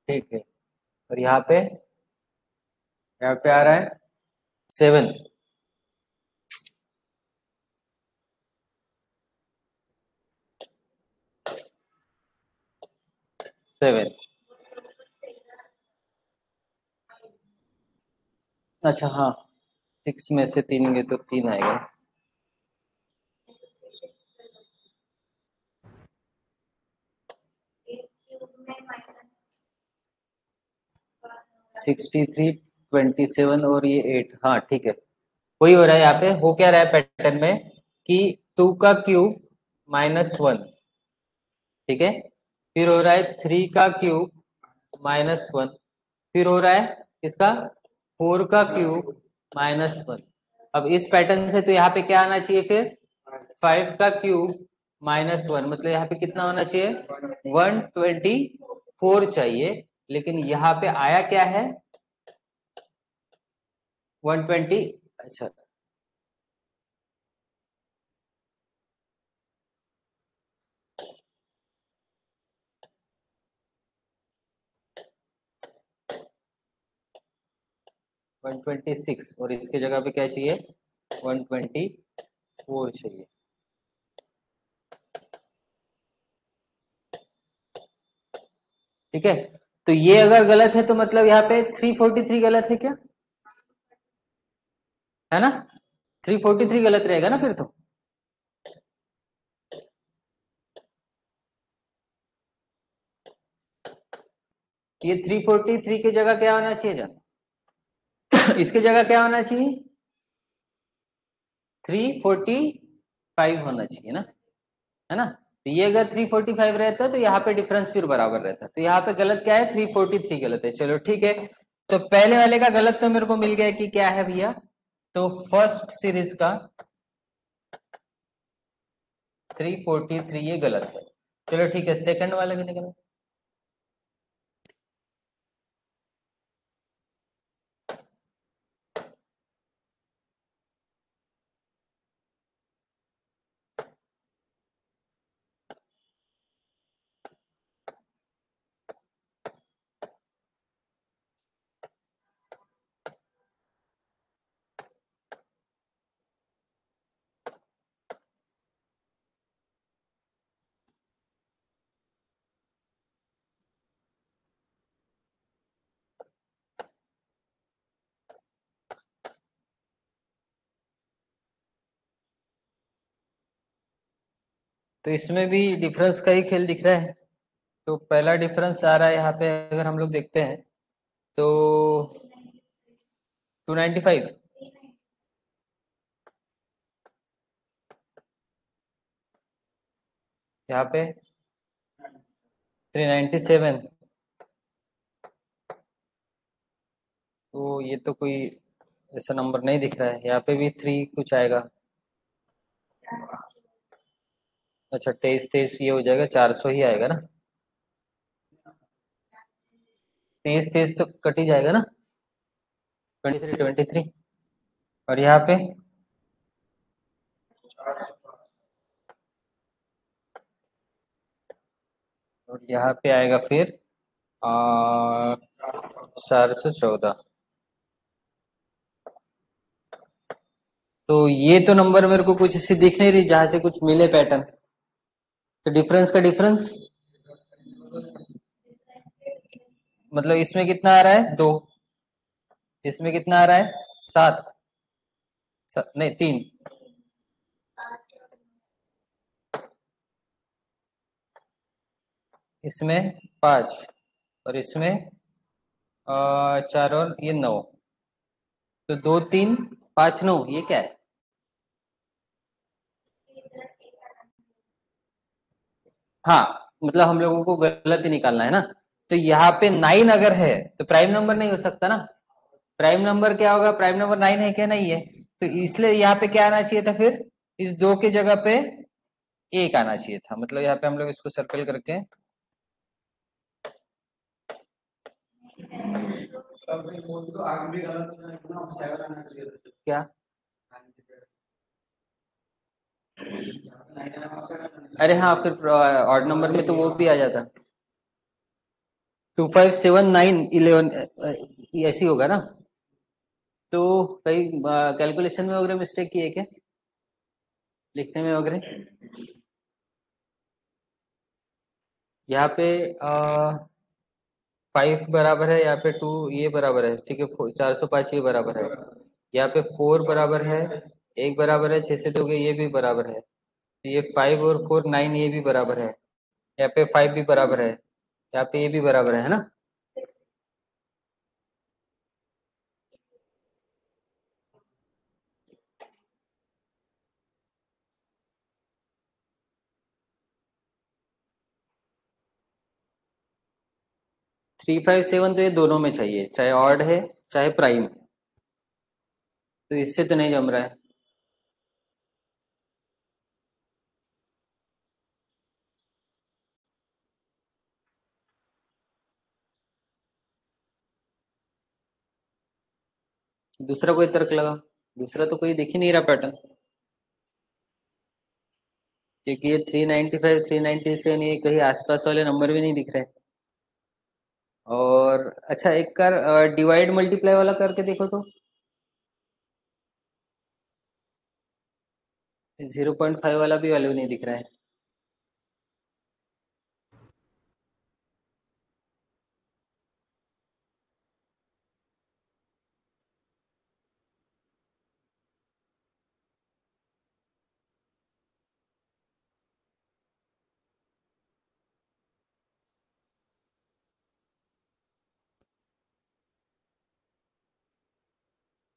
ठीक है, और यहाँ पे आ रहा है 7। 7, अच्छा हाँ, 6 में से 3 गए तो 3 आएगा। 63, 27 और ये 8, हाँ ठीक है। वही हो रहा है, यहाँ पे हो क्या रहा है पैटर्न में कि 2 का क्यूब -1, ठीक है, फिर हो रहा है 3 का क्यूब -1, फिर हो रहा है इसका 4 का क्यूब -1। अब इस पैटर्न से तो यहाँ पे क्या आना चाहिए फिर, 5 का क्यूब -1, मतलब यहाँ पे कितना होना चाहिए, 124 चाहिए, लेकिन यहाँ पे आया क्या है, 120। अच्छा, 126, और इसके जगह पे क्या चाहिए, 124 चाहिए। ठीक है, तो ये अगर गलत है तो मतलब यहाँ पे 343 गलत है क्या, है ना? 343 गलत रहेगा ना फिर तो। ये 343 की जगह क्या होना चाहिए जान, इसके जगह क्या होना चाहिए, 345 होना चाहिए ना, है ना? तो ये अगर 345 रहता तो यहाँ पे डिफरेंस फिर बराबर रहता, तो यहाँ पे गलत क्या है, 343 गलत है। चलो ठीक है, तो पहले वाले का गलत तो मेरे को मिल गया कि क्या है भैया, तो फर्स्ट सीरीज का 343 ये गलत है। चलो ठीक है, सेकंड वाले का निकला। तो इसमें भी डिफरेंस का ही खेल दिख रहा है। तो पहला डिफरेंस आ रहा है यहाँ पे, अगर हम लोग देखते हैं तो 295, यहाँ पे 397। तो ये तो कोई ऐसा नंबर नहीं दिख रहा है। यहाँ पे भी 3 कुछ आएगा। अच्छा 23 23 ये हो जाएगा, 400 ही आएगा ना। 23 23 तो कट ही जाएगा ना। 23 23 और यहाँ पे और यहाँ पे आएगा फिर 414। तो ये तो नंबर मेरे को कुछ ऐसी दिख नहीं रही जहां से कुछ मिले पैटर्न। तो डिफरेंस का डिफरेंस मतलब इसमें कितना आ रहा है, 2। इसमें कितना आ रहा है, 7। नहीं 3। इसमें 5 और इसमें 4 और ये 9। तो 2 3 5 9 ये क्या है। हाँ मतलब हम लोगों को गलत ही निकालना है ना। तो यहाँ पे 9 अगर है तो प्राइम नंबर नहीं हो सकता ना। प्राइम नंबर क्या होगा, प्राइम नंबर 9 है क्या, नहीं है। तो इसलिए यहाँ पे क्या आना चाहिए था फिर, इस 2 की जगह पे 1 आना चाहिए था। मतलब यहाँ पे हम लोग इसको सर्कल करके क्या, अरे हाँ फिर ऑड नंबर में तो वो भी आ जाता। 257911 ऐसी होगा ना। तो कहीं कैलकुलेशन में वगैरह मिस्टेक की है क्या, लिखने में वगैरह। यहाँ पे 5 बराबर है, यहाँ पे 2 ये बराबर है, ठीक है। 405 ये बराबर है। यहाँ पे 4 बराबर है, 1 बराबर है, 6 से दोगे ये भी बराबर है। ये 5 और 4 9 ये भी बराबर है। यहाँ पे 5 भी बराबर है, यहाँ पे ये भी बराबर है ना। 357 तो ये दोनों में चाहिए, चाहे ऑड है चाहे प्राइम है। तो इससे तो नहीं जम रहा है। दूसरा कोई तर्क लगा, दूसरा तो कोई दिख ही नहीं रहा पैटर्न। क्योंकि ये 395 397 ये कहीं आसपास वाले नंबर भी नहीं दिख रहे। और अच्छा एक कर डिवाइड मल्टीप्लाई वाला करके देखो तो। 0.5 वाला भी वैल्यू नहीं दिख रहा है।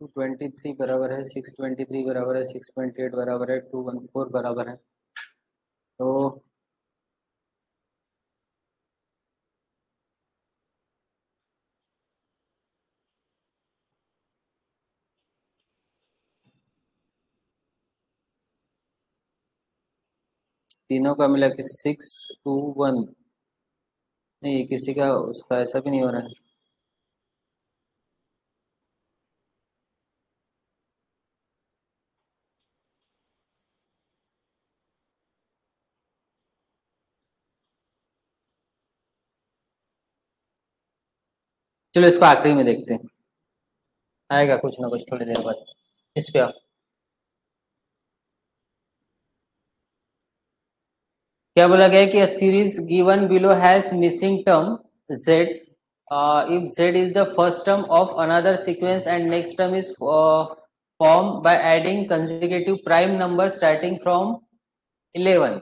टू 23 बराबर है, 623 बराबर है, 628 बराबर है, 214 बराबर है। तो तीनों का मिला कि 621। नहीं किसी का उसका ऐसा भी नहीं हो रहा है। चलो इसको आखिरी में देखते हैं, आएगा कुछ ना कुछ थोड़ी देर बाद। इस पे आओ। क्या बोला गया है कि a series given below has missing term z, if z is the first term of another sequence and next term is formed by adding consecutive prime numbers starting from 11,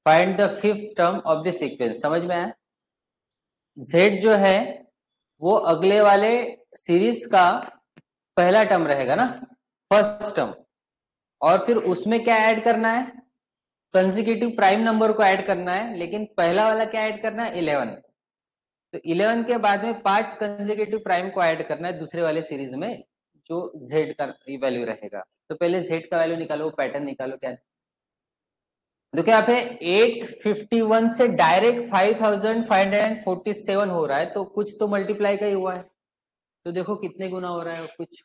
find the fifth term of the sequence. समझ में आया? z जो है वो अगले वाले series का पहला टर्म रहेगा ना, फर्स्ट टर्म, और फिर उसमें क्या ऐड करना है, कंसेक्यूटिव प्राइम नंबर को ऐड करना है, लेकिन पहला वाला क्या ऐड करना है, 11। तो 11 के बाद में 5 कंसेक्यूटिव प्राइम को ऐड करना है दूसरे वाले सीरीज में, जो z का वैल्यू रहेगा। तो पहले z का वैल्यू निकालो, पैटर्न निकालो क्या। देखो यहाँ पे 851 से डायरेक्ट 5547 हो रहा है, तो कुछ तो मल्टीप्लाई का ही हुआ है। तो देखो कितने गुना हो रहा है कुछ।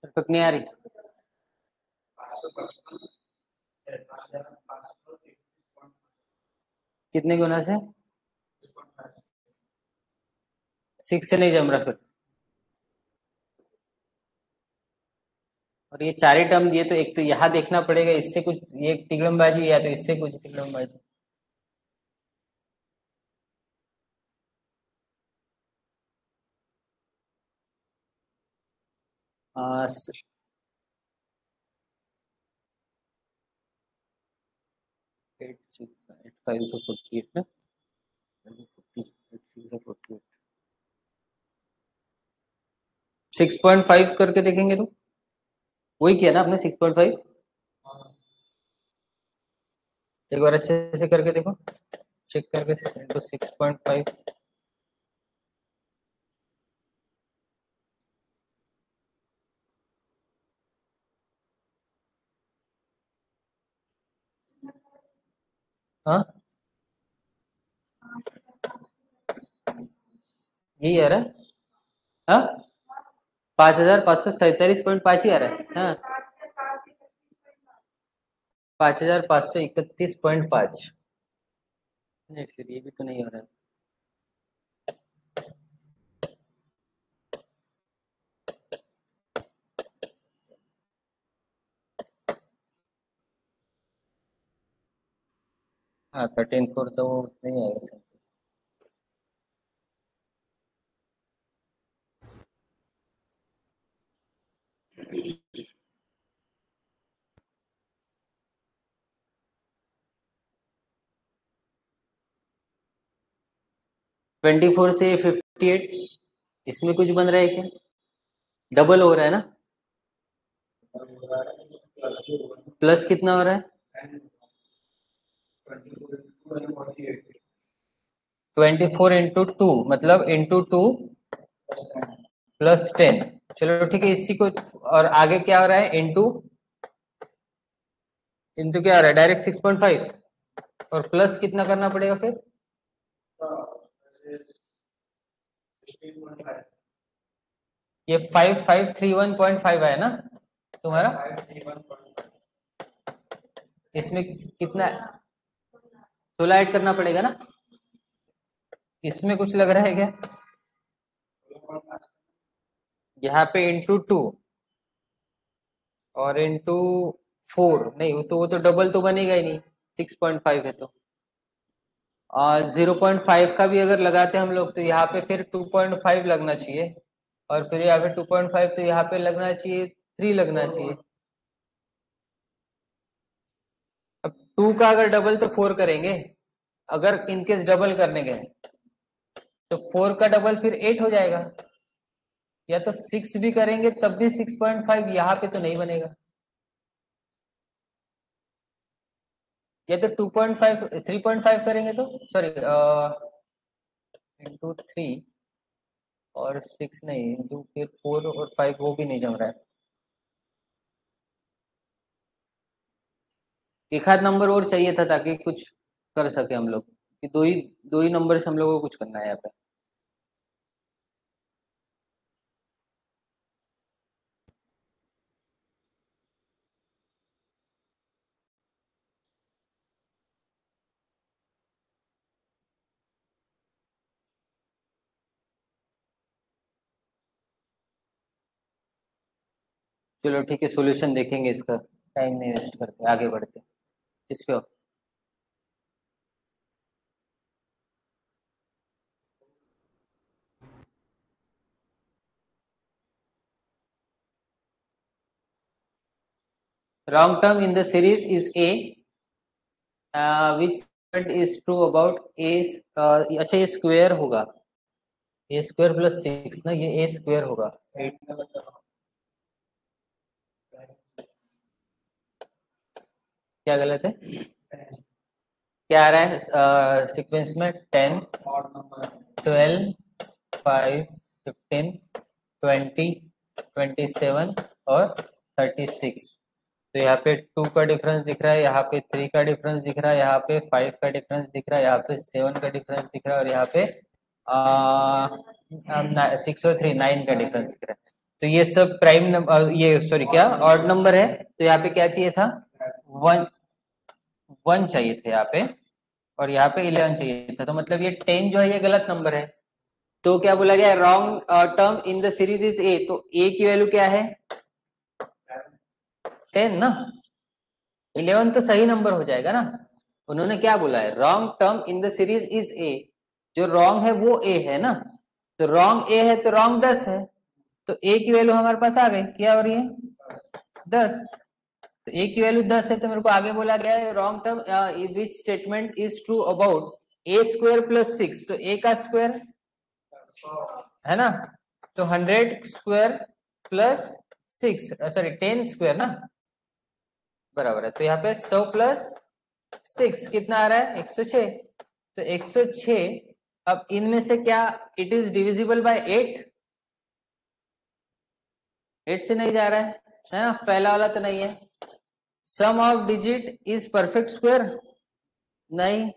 परफेक्ट नहीं आ रही। कितने गुना से? 6 से नहीं जम रहा फिर। और ये चार ही टर्म दिए, तो एक तो यहाँ देखना पड़ेगा, इससे कुछ ये तिगड़मबाजी, या तो इससे कुछ तिगड़मबाजी। आ, 8 6 8 5 से 48 ना, 6.5 करके देखेंगे तो वही किया ना आपने, 6.5। एक बार अच्छे से करके देखो, चेक करके, इंटू 6.5। हाँ, यही आ रहा है। हाँ, 5547.5 ही आ रहा है। हाँ, 5531.5। नहीं, फिर ये भी तो नहीं हो रहा है। हाँ, 13.4 तो वो नहीं आएगा सर। 24 से 58, इसमें कुछ बन रहा है क्या? डबल हो रहा है ना? प्लस कितना हो रहा है? 24 into 2, मतलब into 2 +10। चलो ठीक है, इसी को। और आगे क्या हो रहा है? इंटू इंटू क्या आ रहा है? डायरेक्ट 6.5। और प्लस कितना करना पड़ेगा फिर? ये 5531.5 है ना तुम्हारा? इसमें कितना 16 ऐड करना पड़ेगा ना? इसमें कुछ लग रहा है क्या? यहाँ पे इंटू 2 और इंटू 4 नहीं, वो तो डबल तो बनेगा ही नहीं, 6.5 है तो 0.5 का भी अगर लगाते हम लोग तो यहाँ पे फिर 2.5 लगना चाहिए, और फिर यहाँ पे 2.5 तो यहाँ पे लगना चाहिए 3 लगना चाहिए। अब 2 का अगर डबल तो 4 करेंगे, अगर इनकेस डबल करने गए तो 4 का डबल फिर 8 हो जाएगा, या तो 6 भी करेंगे तब भी 6.5 यहाँ पे तो नहीं बनेगा, या तो 2.5 3.5 करेंगे तो सॉरी इंटू 3 और 6 नहीं, इंटू फिर 4 और 5 वो भी नहीं जम रहा है। एक आध नंबर और चाहिए था ताकि कुछ कर सके हम लोग, कि दो ही नंबर से हम लोगों को कुछ करना है यहाँ पे। चलो ठीक है, सॉल्यूशन देखेंगे इसका, टाइम नहीं वेस्ट करते, आगे बढ़ते इस पे। Wrong term in the series is A, which is true about A। अच्छा ये स्क्वायर होगा, ए स्क्वायर प्लस 6 ना, ये ए स्क्वायर होगा 8। क्या गलत है? क्या आ रहा है सीक्वेंस में? 10, 12, 5, 15, 20, 27 और 36। तो यहाँ पे 2 का डिफरेंस दिख रहा है, यहाँ पे 3 का डिफरेंस दिख रहा है, यहाँ पे 5 का डिफरेंस दिख रहा है, यहाँ पे 7 का डिफरेंस दिख रहा है, और यहाँ पे 6 और 3 9 का डिफरेंस दिख रहा है। तो ये सब प्राइम नंबर, ये सॉरी क्या ऑड नंबर है, तो यहाँ पे क्या चाहिए था? 1 चाहिए थे यहाँ पे, और यहाँ पे 11 चाहिए था, तो मतलब ये 10 जो है ये गलत नंबर है। तो क्या बोला गया? Wrong term in the series is a, तो ए की वैल्यू क्या है? 10 ना, 11 तो सही नंबर हो जाएगा ना। उन्होंने क्या बोला है? Wrong term in the series is a, जो रॉन्ग है वो ए है ना, तो रॉन्ग ए है तो रॉन्ग 10 है, तो ए की वैल्यू हमारे पास आ गई, क्या हो रही है? 10। तो ए की वैल्यू 10 है, तो मेरे को आगे बोला गया है wrong term which statement is true about A square plus 6, तो ए का स्क्वायर है ना, तो 100 स्क्वायर प्लस 6 सॉरी 10 स्क्वायर ना, बराबर है। तो यहाँ पे 100 प्लस 6 कितना आ रहा है? 106। तो 106, अब इनमें से क्या इट इज डिविजिबल बाय 8? 8 से नहीं जा रहा है ना, पहला वाला तो नहीं है। Sum of digit is perfect square? नहीं।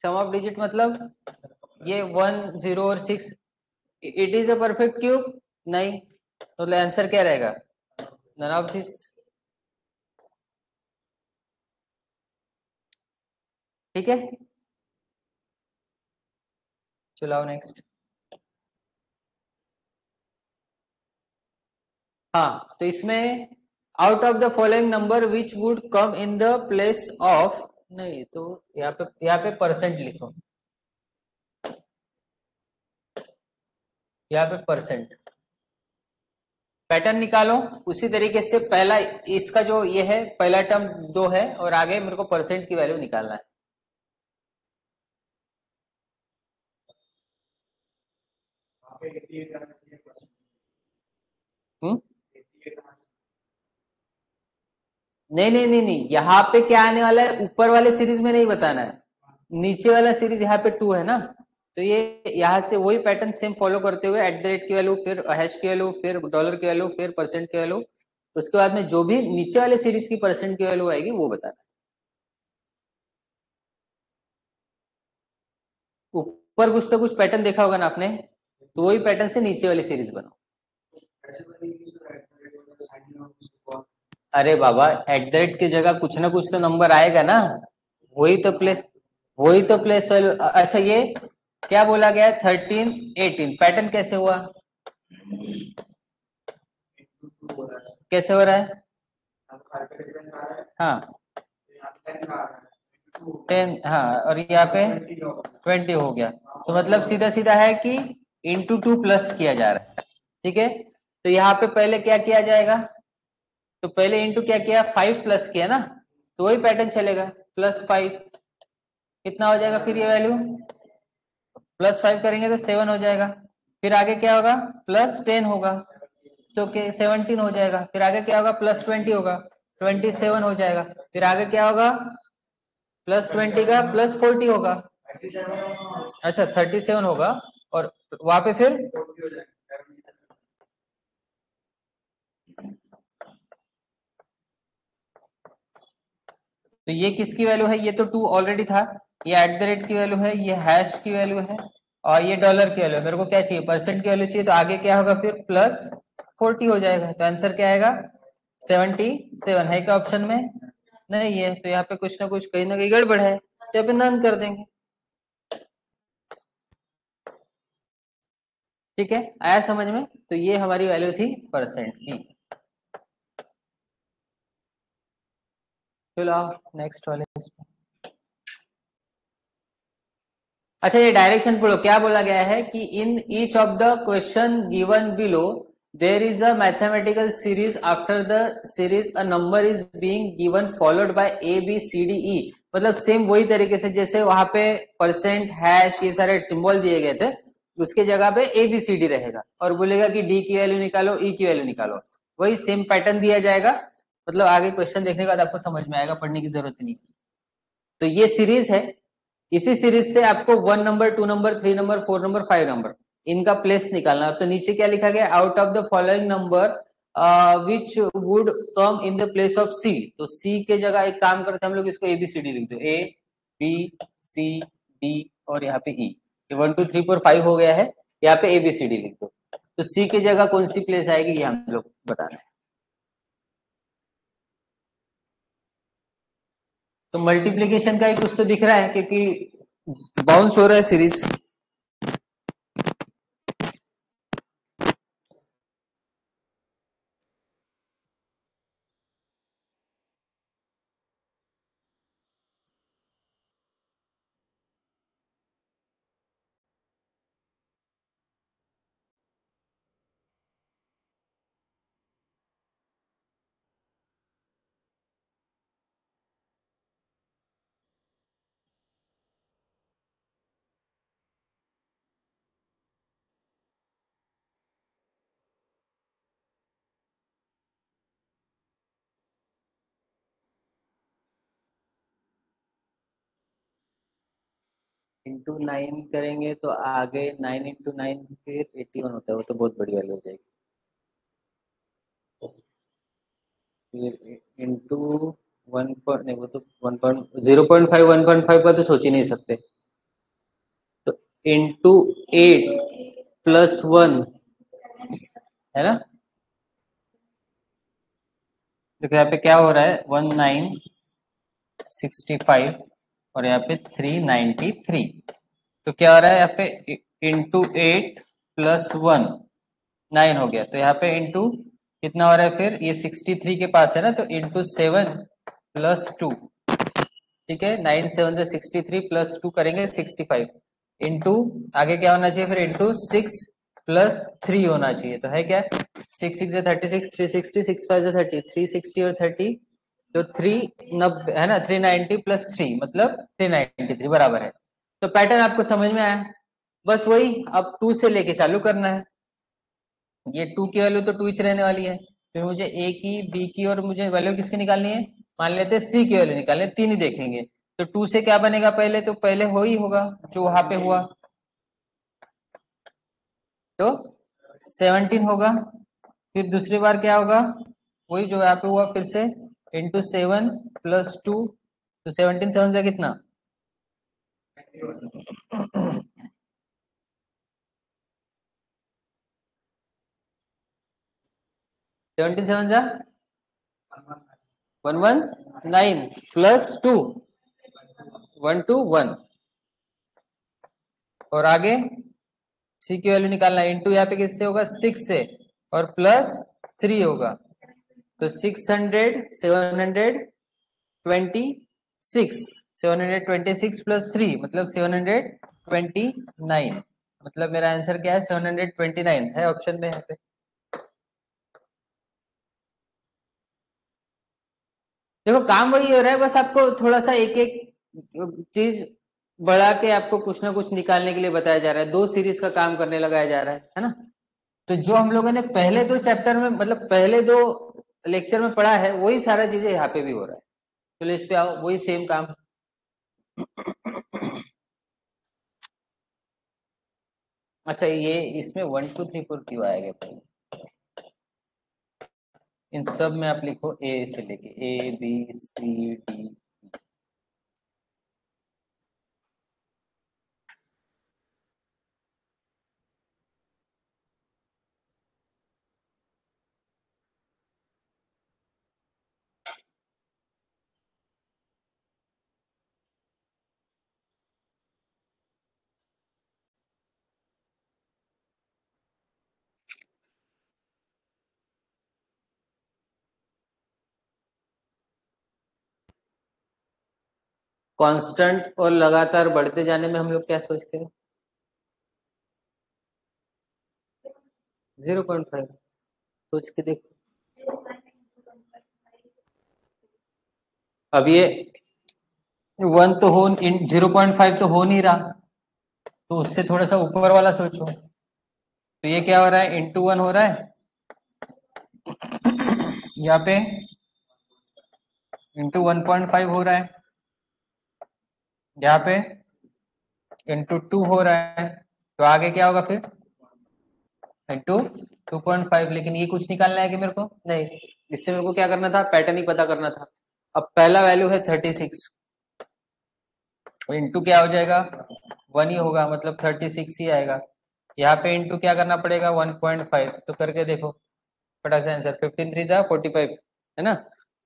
सम ऑफ डिजिट मतलब ये 1 0 और 6, it is a perfect cube? नहीं। तो आंसर क्या रहेगा? None of this. ठीक है, चलाओ नेक्स्ट। हाँ, तो इसमें out of the following number which would come in the place of, नहीं तो यहाँ पे परसेंट लिखो, यहाँ पे परसेंट। पैटर्न निकालो उसी तरीके से, पहला इसका जो ये है पहला टर्म 2 है, और आगे मेरे को परसेंट की वैल्यू निकालना है। हम्म, नहीं नहीं नहीं नहीं, यहाँ पे क्या आने वाला है ऊपर वाले सीरीज में नहीं बताना है, नीचे वाला सीरीज यहाँ पे 2 है ना, तो ये यहाँ से वही पैटर्न सेम फॉलो करते हुए एट द रेट की वैल्यू, फिर हैश की वैल्यू, फिर डॉलर की वैल्यू, फिर परसेंट की वैल्यू, उसके बाद में जो भी नीचे वाले सीरीज की परसेंट की वैल्यू आएगी वो बताना ऊपर कुछ तो कुछ पैटर्न देखा होगा ना आपने, तो वही पैटर्न से नीचे वाली सीरीज बनाओ। अरे बाबा, एट द रेट की जगह कुछ ना कुछ तो नंबर आएगा ना, वही तो प्लेस, वही तो प्लेस वैल्यू। अच्छा, ये क्या बोला गया है, 13 18 पैटर्न कैसे हुआ, कैसे हो रहा है? हाँ 10, हाँ, और यहाँ पे 20 हो गया। तो मतलब सीधा सीधा है कि इंटू 2 प्लस किया जा रहा है। ठीक है, तो यहाँ पे पहले क्या किया जाएगा, तो पहले इंटू क्या किया, 5 प्लस किया ना, तो वही पैटर्न चलेगा, +5 कितना हो जाएगा फिर ये वैल्यू, +5 करेंगे तो 7 हो जाएगा। फिर आगे क्या होगा, +10 होगा तो 17 हो जाएगा। फिर आगे क्या होगा, +20 होगा, 27 हो जाएगा। फिर आगे क्या होगा, +20 का +40 होगा, अच्छा 37 होगा। और वहां पे फिर तो ये किसकी वैल्यू है, ये तो 2 ऑलरेडी था, ये एट द रेट की वैल्यू है, ये हैश की वैल्यू है, और ये डॉलर की वैल्यू है। मेरे को क्या चाहिए, परसेंट की वैल्यू चाहिए, तो आगे क्या होगा फिर +40 हो जाएगा। तो आंसर क्या आएगा, 77 है क्या ऑप्शन में, नहीं है, तो यहाँ पे कुछ ना कहीं गड़बड़ है, तो यहाँ पे नन कर देंगे। ठीक है, आया समझ में, तो ये हमारी वैल्यू थी परसेंट की। चलो नेक्स्ट वाले। अच्छा, ये डायरेक्शन पढ़ो, क्या बोला गया है कि in each of the question given below there is a mathematical series, after the series a number is being given followed by ABCDE। मतलब सेम वही तरीके से जैसे वहां पे परसेंट, हैश, ये सारे सिंबल दिए गए थे, उसके जगह पे ABCD रहेगा, और बोलेगा कि डी की वैल्यू निकालो, ई की वैल्यू निकालो, वही सेम पैटर्न दिया जाएगा। मतलब आगे क्वेश्चन देखने के बाद आपको समझ में आएगा, पढ़ने की जरूरत नहीं। तो ये सीरीज है, इसी सीरीज से आपको 1 number, 2 number, 3 number, 4 number, 5 number, इनका प्लेस निकालना। तो नीचे क्या लिखा गया, out of the following number which would come in the place of C. तो सी के जगह एक काम करते हैं हम लोग, इसको ABCD लिख दो, A B C D और यहाँ पे E, ये 1 2 3 4 5 हो गया है, यहाँ पे ABCD लिख दो। तो सी की जगह कौन सी प्लेस आएगी, ये हम लोग बताना है। तो मल्टीप्लीकेशन का ही कुछ तो दिख रहा है, क्योंकि बाउंस हो रहा है सीरीज। इंटू 9 करेंगे तो आगे 9 इंटू 9 फिर 81 होता है, वो तो बहुत बड़ी वैल्यू हो जाएगी। फिर इंटू 1 पॉइंट, नहीं वो तो 0.5, 1.5 का तो सोच ही नहीं सकते। तो इंटू 8 +1 है ना। देखो यहाँ पे क्या हो रहा है, 1965 और यहाँ पे 393। तो क्या हो रहा है यहाँ पे, इंटू 8 +1 9 हो गया। तो यहाँ पे इंटू कितना हो रहा है फिर, ये 63 के पास है ना, तो इंटू 7 +2। ठीक है, 9 7 से 63 +2 करेंगे 65, इंटू आगे क्या होना चाहिए फिर, इंटू 6 +3 होना चाहिए। तो है क्या, 6 6 से 36, 360, 6 5 से 30, 360 और 30, तो 390 है ना, 390 +3 मतलब 393 बराबर है। तो पैटर्न आपको समझ में आया, बस वही अब 2 से लेके चालू करना है। ये 2 की वैल्यू तो 2 ही रहने वाली है, फिर मुझे A की, B की, और मुझे वैल्यू किसकी निकालनी है, मान लेते हैं C की वैल्यू निकालनी है, 3 ही देखेंगे। तो 2 से क्या बनेगा पहले, तो पहले हो ही होगा जो वहां पे हुआ, तो 17 होगा। फिर दूसरी बार क्या होगा, वही जो यहाँ पे हुआ फिर से, इंटू 7 +2, तो 17 7 से कितना 17 7 जा 119 प्लस 2 121 और आगे सी की वैल्यू निकालना है। इंटू यहाँ पे किससे होगा 6 से और प्लस 3 होगा तो 600 726 726 प्लस 3 मतलब 729 मतलब मेरा आंसर क्या है 729 है ऑप्शन में यहाँ पे। देखो काम वही हो रहा है बस आपको थोड़ा सा एक एक चीज बढ़ा के आपको कुछ ना कुछ निकालने के लिए बताया जा रहा है। दो सीरीज का काम करने लगाया जा रहा है ना। तो जो हम लोगों ने पहले दो चैप्टर में मतलब पहले दो लेक्चर में पढ़ा है वही सारा चीजें यहाँ पे भी हो रहा है। चलो इस पे आओ वही सेम काम। अच्छा ये इसमें 1 2 3 4 क्यों आएगा पहले? इन सब में आप लिखो ए से लेके A B C D. Constant और लगातार बढ़ते जाने में हम लोग क्या सोचते हैं 0.5 सोच के देखो। अब ये 1 तो हो 0.5 तो हो नहीं रहा तो उससे थोड़ा सा ऊपर वाला सोचो। तो ये क्या हो रहा है इंटू 1 हो रहा है यहाँ पे इंटू 1.5 हो रहा है यहाँ पे इंटू 2 हो रहा है तो आगे क्या होगा फिर इंटू 2.5। लेकिन ये कुछ निकालना है कि मेरे को नहीं इससे मेरे को क्या करना था पैटर्न ही पता करना था। अब पहला वैल्यू है 36 तो इंटू क्या हो जाएगा 1 ही होगा मतलब 36 ही आएगा। यहाँ पे इंटू क्या करना पड़ेगा 1.5 तो करके देखो फटाक से आंसर 15 3 जा 45 है ना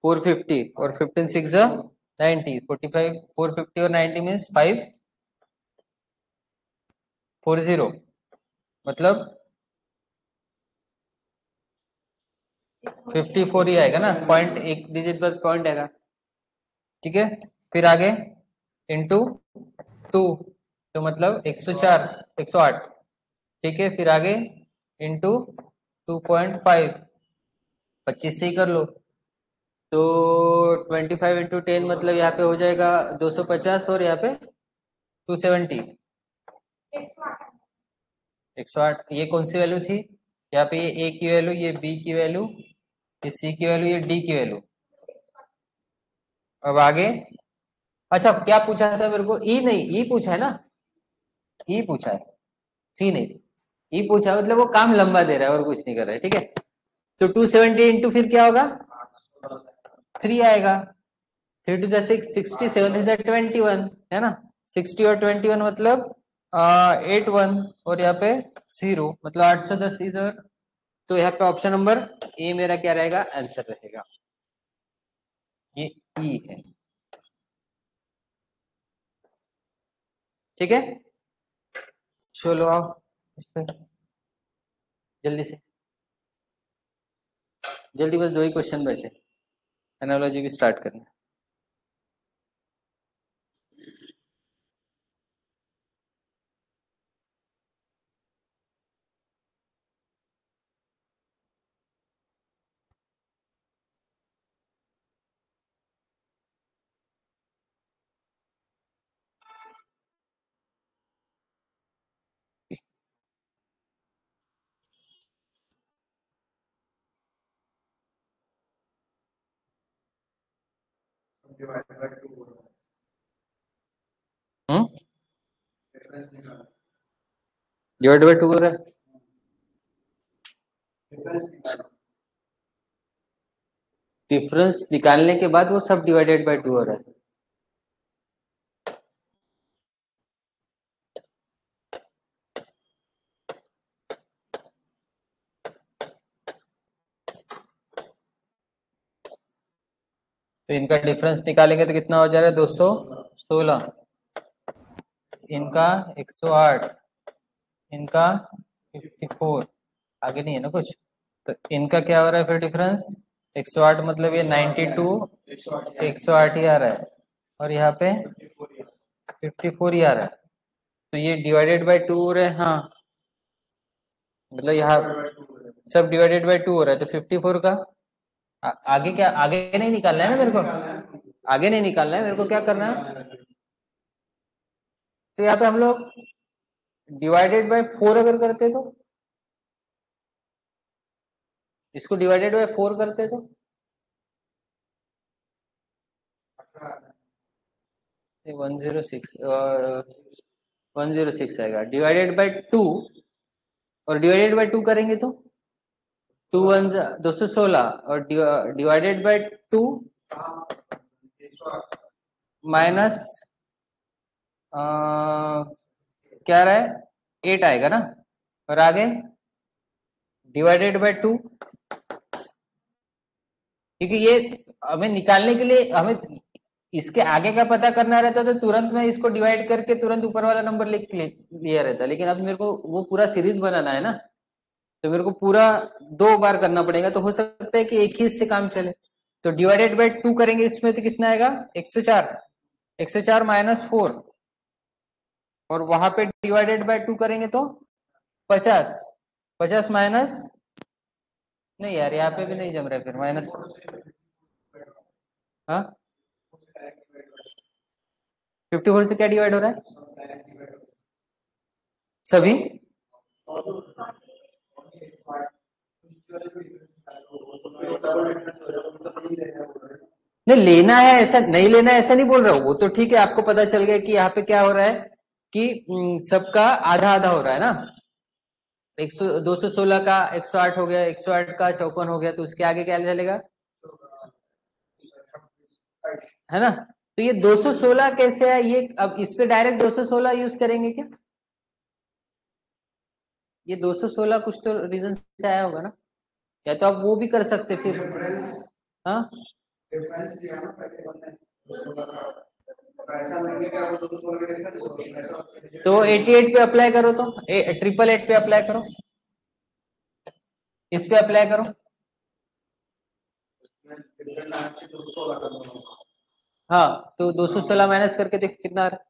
450 और 15 6 जा 90 45 450 और 90 मीन्स 540 मतलब 54 ही आएगा ना पॉइंट एक डिजिट पर पॉइंट आएगा। ठीक है फिर आगे इंटू 2 तो मतलब 104 108 ठीक है फिर आगे इंटू 2.5 25 से ही कर लो तो 25 इंटू 10 मतलब यहाँ पे हो जाएगा 250 और यहाँ पे 270 108 ये कौन सी वैल्यू थी यहाँ पे ये ए की वैल्यू ये बी की वैल्यू ये सी की वैल्यू ये डी की वैल्यू। अब आगे अच्छा क्या पूछा था मेरे को ई नहीं ई पूछा है ना ई पूछा है सी नहीं ई पूछा है, मतलब वो काम लंबा दे रहा है और कुछ नहीं कर रहा है। ठीक है तो 270 इंटू फिर क्या होगा 3 आएगा 3 टू जा 6 60 7 टू जा 21 है ना 60 और 21 मतलब 81 और यहाँ पे 0 मतलब 810 इधर। तो यहाँ पे ऑप्शन नंबर ए मेरा क्या रहेगा आंसर रहेगा ये ई है। ठीक है चलो आओ इस पे जल्दी से जल्दी बस दो ही क्वेश्चन बचे एनालॉजी भी स्टार्ट करना है। हम्म डिवाइड बाय 2 हो रहा है डिफरेंस निकालने के बाद वो सब डिवाइडेड बाय 2 हो रहा है। तो इनका डिफरेंस निकालेंगे तो कितना हो जा रहा है 216, इनका 108, इनका 54, आगे नहीं है ना कुछ। तो इनका क्या हो रहा है फिर डिफरेंस 108, मतलब ये 92 108 ही आ रहा है, और यहाँ पे 54 ही आ रहा है। तो ये डिवाइडेड बाय 2 हो रहा है, हाँ मतलब यहाँ सब डिवाइडेड बाय 2 हो रहा है। तो 54 का आगे क्या, आगे नहीं निकालना है ना मेरे को, आगे नहीं निकालना है मेरे को, क्या करना है, तो यहाँ पे हम लोग डिवाइडेड बाय 4 अगर करते तो, इसको डिवाइडेड बाय 4 करते तो 106 और 106 आएगा, डिवाइडेड बाय 2, और डिवाइडेड बाय 2 करेंगे तो 2 वन 216, और डिवाइडेड बाय 2 माइनस क्या रहा है 8 आएगा ना, और आगे डिवाइडेड बाय 2, क्योंकि ये हमें निकालने के लिए हमें इसके आगे का पता करना रहता तो तुरंत मैं इसको डिवाइड करके तुरंत ऊपर वाला नंबर लिख लिया रहता, लेकिन अब मेरे को वो पूरा सीरीज बनाना है ना, तो मेरे को पूरा 2 बार करना पड़ेगा। तो हो सकता है कि एक ही इससे काम चले, तो डिवाइडेड बाय 2 करेंगे इसमें तो कितना आएगा 104, 104 माइनस 4, और वहां पे डिवाइडेड बाय 2 करेंगे तो 50, 50 माइनस, नहीं यार यहाँ पे भी नहीं जम रहा है फिर माइनस, हाँ 54 से क्या डिवाइड हो रहा है सभी, नहीं लेना है ऐसा, नहीं लेना है ऐसा नहीं बोल रहा हूँ, वो तो ठीक है, आपको पता चल गया कि यहाँ पे क्या हो रहा है कि सबका आधा आधा हो रहा है ना, 100 216 का 108 हो गया, 108 का 54 हो गया, तो उसके आगे क्या चलेगा, है ना। तो ये 216 कैसे है, ये अब इस पे डायरेक्ट 216 यूज करेंगे क्या, ये 216 कुछ तो रीजन से आया होगा ना, या तो आप वो भी कर सकते फिर, हाँ तो 88 पे अप्लाई करो, तो 888 पे अप्लाई करो, इस पे अप्लाई करो, हाँ तो 216 माइनस करके देख कितना आ रहा है,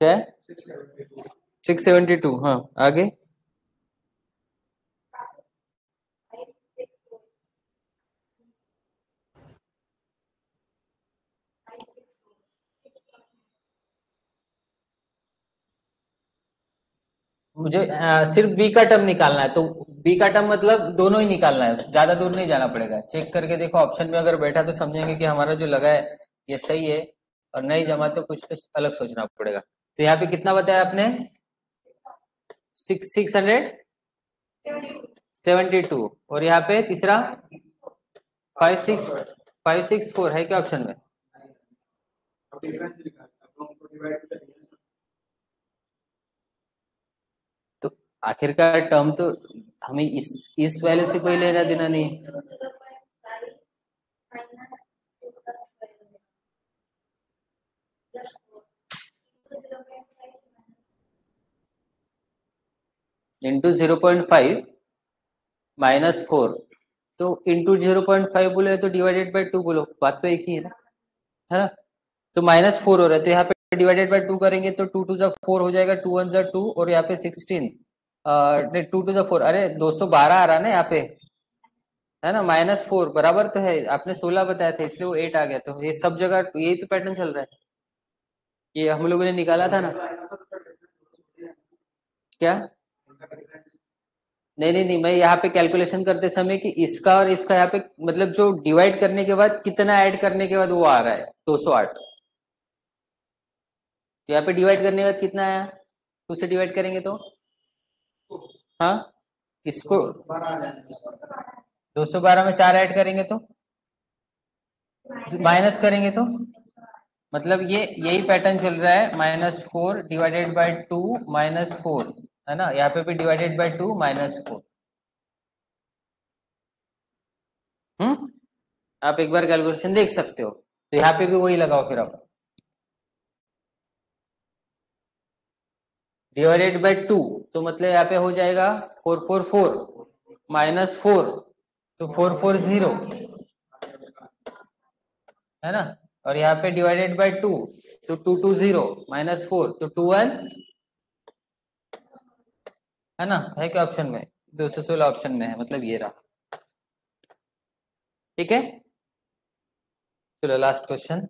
क्या है 672, हाँ आगे मुझे सिर्फ बी का टर्म निकालना है, तो बी का टर्म मतलब दोनों ही निकालना है, ज्यादा दूर नहीं जाना पड़ेगा, चेक करके देखो ऑप्शन में अगर बैठा तो समझेंगे कि हमारा जो लगा है ये सही है, और नहीं जमा तो कुछ तो अलग सोचना पड़ेगा। तो यहाँ पे कितना बताया आपने 672, और यहाँ पे तीसरा 564 है क्या ऑप्शन में, तो आखिरकार टर्म तो हमें इस वैल्यू से कोई लेना देना नहीं है। इंटू 0.5 -4, तो इंटू 0.5 बोले तो डिवाइडेड बाय 2 बोलो, बात तो एक ही है ना। तो -4 हो रहा है, तो यहाँ पे डिवाइडेड बाय 2 करेंगे तो 2 टू 4 हो जाएगा, 2 1 2, और यहाँ पे 16, नहीं 2 टू 4, अरे 212 आ रहा है ना यहाँ पे, है ना, -4 बराबर तो है, आपने 16 बताया था इसलिए वो 8 आ गया, तो ये सब जगह यही तो पैटर्न चल रहा है, ये हम लोगों ने निकाला था ना, क्या, नहीं नहीं नहीं, मैं यहाँ पे कैलकुलेशन करते समय कि इसका और इसका यहाँ पे मतलब जो डिवाइड करने के बाद कितना ऐड करने के बाद वो आ रहा है 208, तो यहाँ पे डिवाइड करने के बाद कितना आया, 2 से डिवाइड करेंगे तो, हाँ इसको 212 में 4 ऐड करेंगे तो, माइनस करेंगे तो मतलब ये यही पैटर्न चल रहा है, -4 डिवाइडेड बाय 2 -4, है ना, यहाँ पे भी डिवाइडेड बाय 2 -4। आप एक बार कैलकुलेशन देख सकते हो, तो यहाँ पे भी वही लगाओ फिर आप, डिवाइडेड बाय 2, तो मतलब यहाँ पे हो जाएगा 444 -4, तो 440, है ना। और यहाँ पे डिवाइडेड बाय 2, तो 220 -4, तो 21, है ना, है क्या ऑप्शन में, 216 ऑप्शन में है, मतलब ये रहा। ठीक है, चलो लास्ट क्वेश्चन,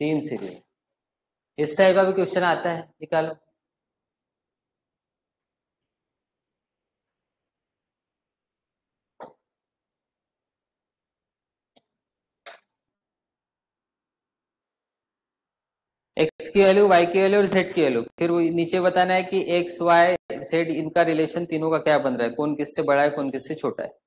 3 सीरीज, इस टाइप का भी क्वेश्चन आता है, निकालो। एक्स की वैल्यू, वाई की वैल्यू और जेड की वैल्यू, फिर वो नीचे बताना है कि एक्स वाई जेड इनका रिलेशन तीनों का क्या बन रहा है, कौन किससे बड़ा है कौन किससे छोटा है।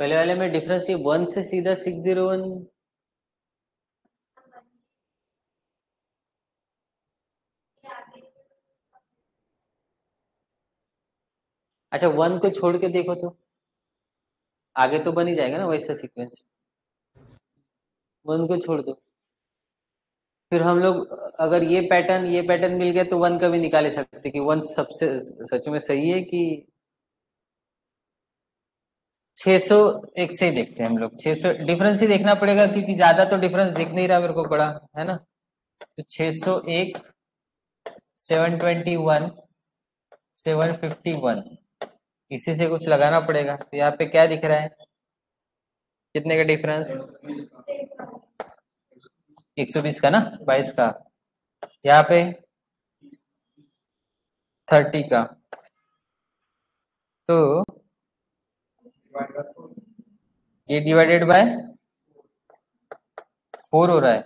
पहले वाले में डिफरेंस ये 1 से सीधा 601, अच्छा 1 को छोड़ के देखो तो आगे तो बन ही जाएगा ना वैसा सीक्वेंस, 1 को छोड़ दो, फिर हम लोग अगर ये पैटर्न मिल गया तो 1 का भी निकाले सकते कि 1 सबसे सच में सही है कि 600, एक से ही देखते हैं हम लोग, 600 डिफरेंस ही देखना पड़ेगा क्योंकि ज्यादा तो डिफरेंस दिख नहीं रहा मेरे को बड़ा, है ना। तो 601, 721, 751, इसी से कुछ लगाना पड़ेगा, तो यहाँ पे क्या दिख रहा है, कितने का डिफरेंस, 120 का ना, 22 का, यहाँ पे 30 का, तो ये डिवाइडेड बाय 4 हो रहा है,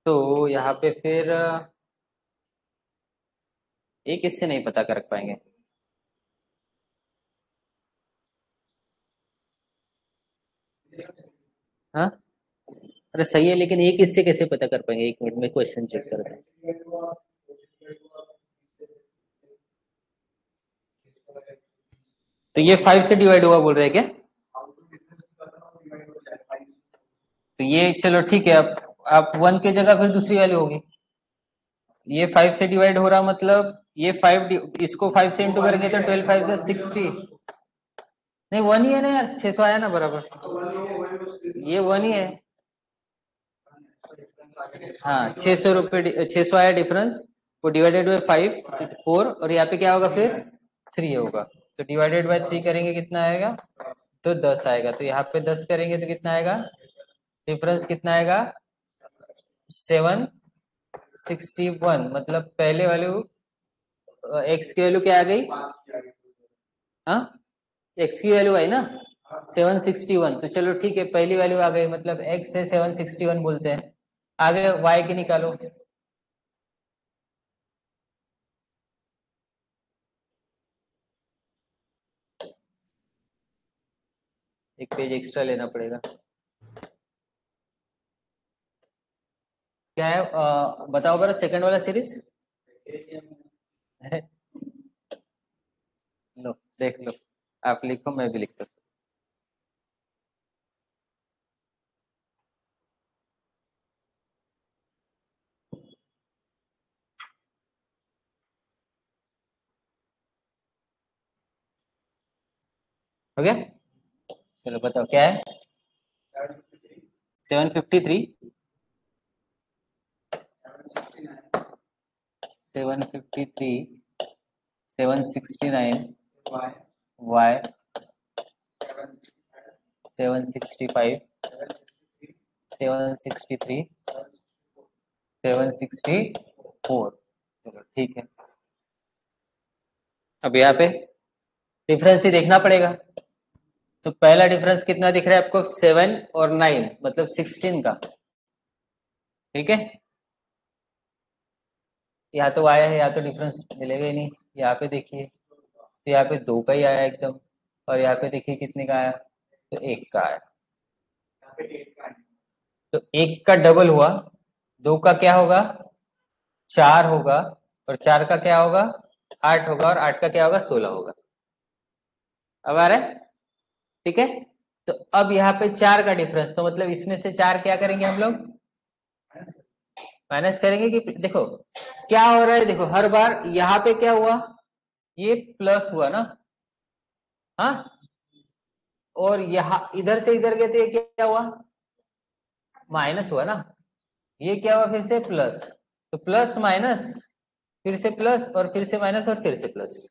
तो यहाँ पे फिर एक इससे नहीं पता कर पाएंगे। हाँ, अरे सही है, लेकिन एक इससे कैसे पता कर पाएंगे, 1 मिनट में क्वेश्चन चेक कर रहे हैं। तो ये 5 से डिवाइड हुआ बोल रहे हैं क्या, तो ये चलो ठीक है, आप 1 की जगह फिर दूसरी वैल्यू होगी, ये 5 से डिवाइड हो रहा मतलब ये 5, इसको 5 से इंटू करेंगे तो 12 5 से 60, नहीं 1 ही है ना यार, 600 आया ना बराबर, ये 1 ही है। हाँ 600 रुपये, 600 आया डिफरेंस, वो डिवाइडेड बाई 5, 4, और यहाँ पे क्या होगा फिर 3 होगा, तो डिवाइडेड बाय 3 करेंगे कितना आएगा, तो 10 आएगा, तो यहाँ पे 10 करेंगे तो कितना आएगा, डिफरेंस कितना आएगा, 761, मतलब पहले वैल्यू, एक्स की वैल्यू क्या आ गई, हाँ एक्स की वैल्यू आई ना 761, तो चलो ठीक है, पहली वैल्यू आ गई, मतलब एक्स से 761 बोलते हैं, आगे वाई की निकालो, एक पेज एक्स्ट्रा लेना पड़ेगा, क्या है, बताओ बरा सेकंड वाला सीरीज देख लो, आप लिखो मैं भी लिखता हूँ। हो गया? चलो बताओ क्या है। 753, 753, 769, वाई, 765, 763, 764। चलो ठीक है। अब यहाँ पे डिफरेंस ही देखना पड़ेगा। तो पहला डिफरेंस कितना दिख रहा है आपको? 7 और 9 मतलब 16 का। ठीक है, यहाँ तो आया है, यहाँ तो डिफरेंस मिलेगा ही नहीं। यहाँ पे देखिए तो यहाँ पे 2 का ही आया एकदम, और यहाँ पे देखिए कितने का आया, तो 1 का आया। तो 1 का डबल हुआ, 2 का क्या होगा? 4 होगा, और 4 का क्या होगा? 8 होगा, और 8 का क्या होगा? 16 होगा। अब आ रहा है? ठीक है। तो अब यहाँ पे 4 का डिफरेंस, तो मतलब इसमें से 4 क्या करेंगे हम लोग? माइनस करेंगे कि देखो क्या हो रहा है, देखो हर बार यहाँ पे क्या हुआ, ये प्लस हुआ ना, हाँ, और यहाँ इधर से इधर गए तो ये क्या हुआ? माइनस हुआ ना। ये क्या हुआ? फिर से प्लस, तो प्लस माइनस, फिर से प्लस, और फिर से माइनस, और फिर से प्लस।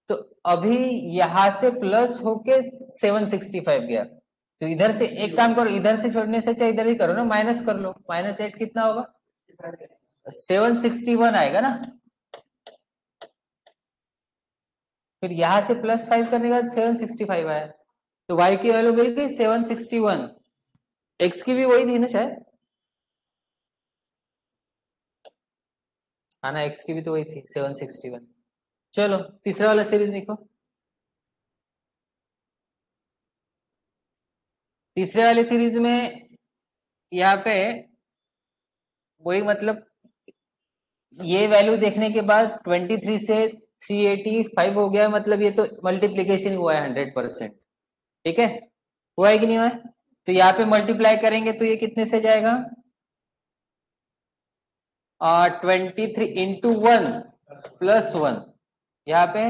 तो अभी यहां से प्लस होके 765 गया, तो इधर से एक काम करो, इधर से छोड़ने से चाहे इधर ही करो ना, माइनस कर लो। -8 कितना होगा? 761 आएगा ना। फिर यहां से +5 करने के बाद 765 आया, तो y की वैल्यू मिल गई 761। x की भी वही थी ना शायद, हाँ ना, x की भी तो वही थी 761। चलो तीसरा वाला सीरीज देखो। तीसरे वाले सीरीज में यहाँ पे वही मतलब ये वैल्यू देखने के बाद 23 से 385 हो गया, मतलब ये तो मल्टीप्लीकेशन हुआ है 100%। ठीक है, हुआ है कि नहीं हुआ है? तो यहाँ पे मल्टीप्लाई करेंगे तो ये कितने से जाएगा? 23 इंटू 1 प्लस 1, यहाँ पे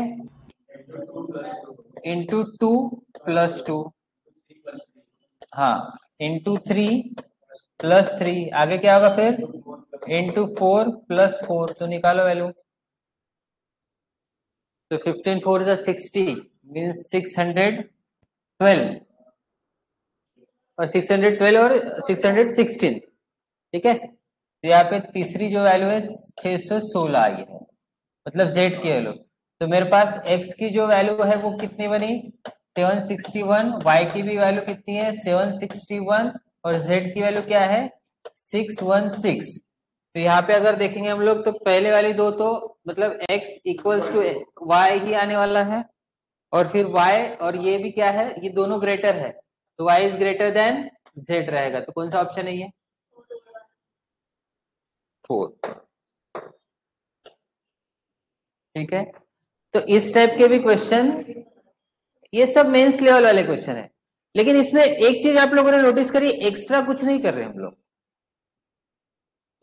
इंटू 2 प्लस 2, हाँ, इंटू 3 प्लस 3, आगे क्या होगा फिर? इंटू 4 प्लस 4, तो निकालो वैल्यू। तो 15 4 is 60 मीन्स 612, और 612 और 616। ठीक है, तो यहाँ पे तीसरी जो वैल्यू है 616 आई है, मतलब z की वैल्यू। तो मेरे पास x की जो वैल्यू है वो कितनी बनी? 761, y की भी वैल्यू कितनी है? 761, और z की वैल्यू क्या है? 616। तो यहाँ पे अगर देखेंगे हम लोग तो पहले वाली दो तो मतलब x इक्वल्स टू y ही आने वाला है, और फिर y और ये भी क्या है, ये दोनों ग्रेटर है, तो y is greater than z रहेगा। तो कौन सा ऑप्शन है ये? 4। ठीक है, तो इस टाइप के भी क्वेश्चन, ये सब मेंस लेवल वाले क्वेश्चन है, लेकिन इसमें एक चीज आप लोगों ने नोटिस करी, एक्स्ट्रा कुछ नहीं कर रहे हम लोग,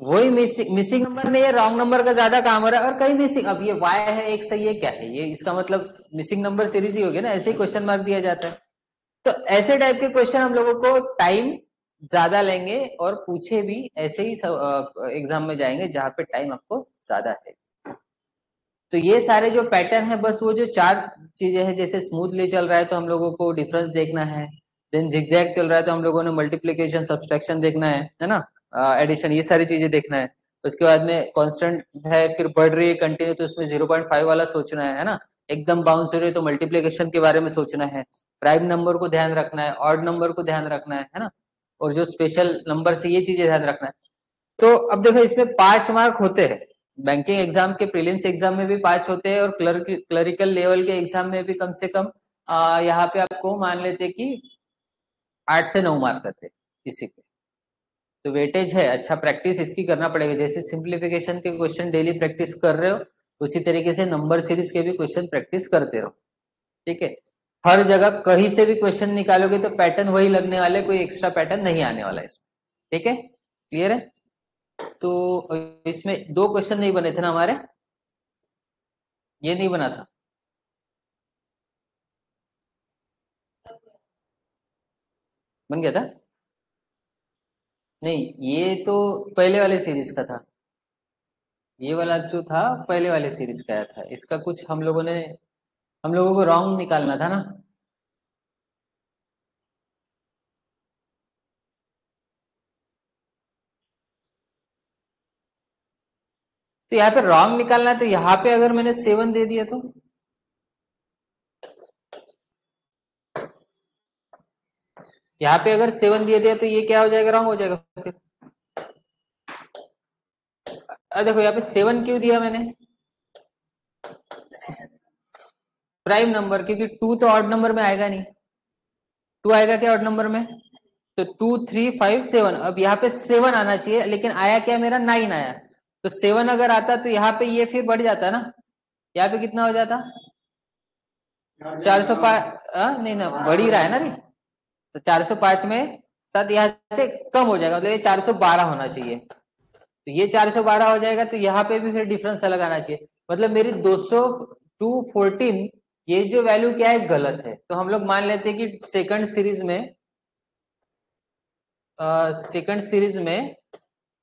वही मिसिंग नंबर में ये रॉन्ग नंबर का ज्यादा काम हो रहा है, और कहीं मिसिंग, अब ये y है एक सही है, क्या है ये, इसका मतलब मिसिंग नंबर सीरीज ही होगी ना, ऐसे ही क्वेश्चन मार्क दिया जाता है। तो ऐसे टाइप के क्वेश्चन हम लोगों को टाइम ज्यादा लेंगे, और पूछे भी ऐसे ही एग्जाम में जाएंगे जहां पे टाइम आपको ज्यादा है। तो ये सारे जो पैटर्न है, बस वो जो 4 चीजें हैं, जैसे स्मूथली चल रहा है तो हम लोगों को डिफरेंस देखना है, देन जिगजैग चल रहा है तो हम लोगों ने मल्टीप्लीकेशन सब्सट्रैक्शन देखना है ना, एडिशन, ये सारी चीजें देखना है। उसके बाद में कांस्टेंट है, फिर बढ़ रही है कंटिन्यू, तो उसमें 0.5 वाला सोचना है ना, एकदम बाउंस हो रही है तो मल्टीप्लीकेशन के बारे में सोचना है, प्राइम नंबर को ध्यान रखना है, ऑड नंबर को ध्यान रखना है ना, और जो स्पेशल नंबर से ये चीजें ध्यान रखना है। तो अब देखो इसमें 5 मार्क होते हैं, बैंकिंग एग्जाम के प्रीलिम्स एग्जाम में भी 5 होते हैं, और क्लरिकल लेवल के एग्जाम में भी कम से कम यहाँ पे आपको मान लेते कि 8 से 9 मार्क रहते हैं इसी पे। तो वेटेज है, अच्छा प्रैक्टिस इसकी करना पड़ेगा, जैसे सिंप्लीफिकेशन के क्वेश्चन डेली प्रैक्टिस कर रहे हो, उसी तरीके से नंबर सीरीज के भी क्वेश्चन प्रैक्टिस करते रहो। ठीक है, हर जगह कहीं से भी क्वेश्चन निकालोगे तो पैटर्न वही लगने वाले, कोई एक्स्ट्रा पैटर्न नहीं आने वाला इसमें। ठीक है, क्लियर है? तो इसमें 2 क्वेश्चन नहीं बने थे ना हमारे, ये नहीं बना था। बन गया था? नहीं, ये तो पहले वाले सीरीज का था। ये वाला जो था पहले वाले सीरीज का आया था, इसका कुछ हम लोगों को रॉन्ग निकालना था ना। तो यहाँ पे रॉन्ग निकालना है, तो यहाँ पे अगर मैंने 7 दे दिया तो यहाँ पे अगर 7 दिए दिया तो ये क्या हो जाएगा, रॉन्ग हो जाएगा फिर। देखो यहाँ पे 7 क्यों दिया मैंने, प्राइम नंबर, क्योंकि 2 तो ऑड नंबर में आएगा नहीं। 2 आएगा क्या ऑड नंबर में? तो 2 3 5 7, अब यहाँ पे 7 आना चाहिए, लेकिन आया क्या मेरा, 9 आया। तो 7 अगर आता तो यहाँ पे ये फिर बढ़ जाता ना, यहाँ पे कितना हो जाता, 405। नहीं ना, बढ़ ही रहा है ना अभी। तो 405 में 7 यहाँ से कम हो जाएगा, मतलब ये 412 होना चाहिए। तो ये 412 हो जाएगा, तो यहाँ पे भी फिर डिफरेंस अलग आना चाहिए। मतलब मेरी 200 214, ये जो वैल्यू क्या है, गलत है। तो हम लोग मान लेते हैं कि सेकंड सीरीज में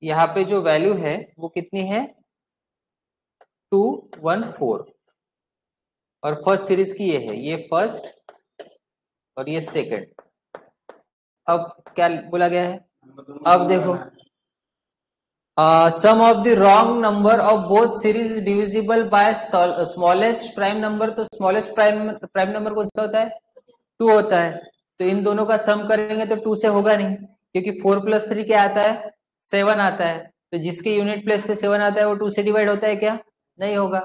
यहाँ पे जो वैल्यू है वो कितनी है, 214। और फर्स्ट सीरीज की ये है, ये फर्स्ट और ये सेकंड। अब क्या बोला गया है, अब देखो, sum of the wrong number of both series is divisible by smallest prime number. तो स्मॉलेस्ट प्राइम नंबर कौन सा होता है, 2 होता है। तो इन दोनों का सम करेंगे तो 2 से होगा नहीं, क्योंकि 4 + 3 क्या आता है, 7 आता है। तो जिसके यूनिट प्लेस पे 7 आता है वो 2 से डिवाइड होता है क्या, नहीं होगा।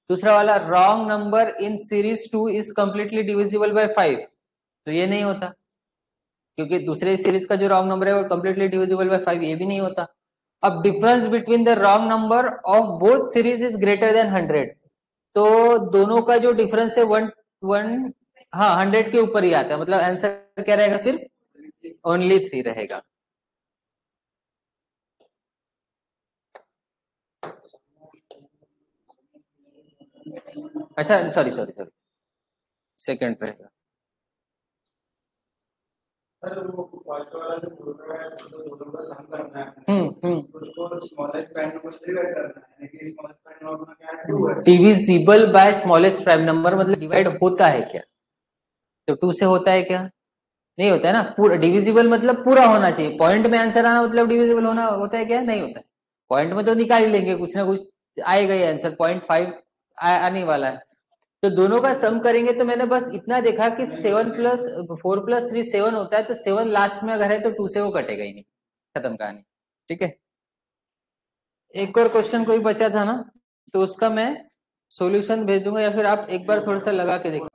दूसरा वाला, wrong number in series 2 is completely divisible by 5, तो ये नहीं होता, क्योंकि दूसरे सीरीज का जो रॉन्ग नंबर है वो कम्प्लीटली डिविजिबल बाय 5, ये भी नहीं होता। अब difference between the wrong number of both series is greater than 100, तो दोनों का जो डिफरेंस है 1 हाँ 100 के ऊपर ही आता है, मतलब आंसर क्या रहेगा, सिर्फ ओनली 3 रहेगा। अच्छा, सॉरी सॉरी सॉरी, सेकंड रहेगा। वो फर्स्ट वाला जो बोल रहा है तो दोनों का सम करना है, उसको स्मॉलेस्ट प्राइम नंबर से डिवाइड करना है, लेकिन स्मॉलेस्ट प्राइम नंबर क्या है, 2 है। Divisible by smallest prime number मतलब डिवाइड होता है क्या, तो 2 से होता है क्या, नहीं होता है ना। पूरा डिविजिबल मतलब पूरा होना चाहिए, पॉइंट में आंसर आना मतलब डिविजिबल होना होता है क्या, नहीं होता है। पॉइंट में तो निकाल ही लेंगे, कुछ ना कुछ आएगा ही आंसर, 0.5 आने वाला है। तो दोनों का सम करेंगे, तो मैंने बस इतना देखा कि 4 + 3 7 होता है, तो 7 लास्ट में अगर है तो 2 से वो कटेगा ही नहीं, खत्म कहानी। ठीक है, एक और क्वेश्चन कोई बचा था ना, तो उसका मैं सॉल्यूशन भेज दूंगा, या फिर आप एक बार थोड़ा सा लगा के देखिए।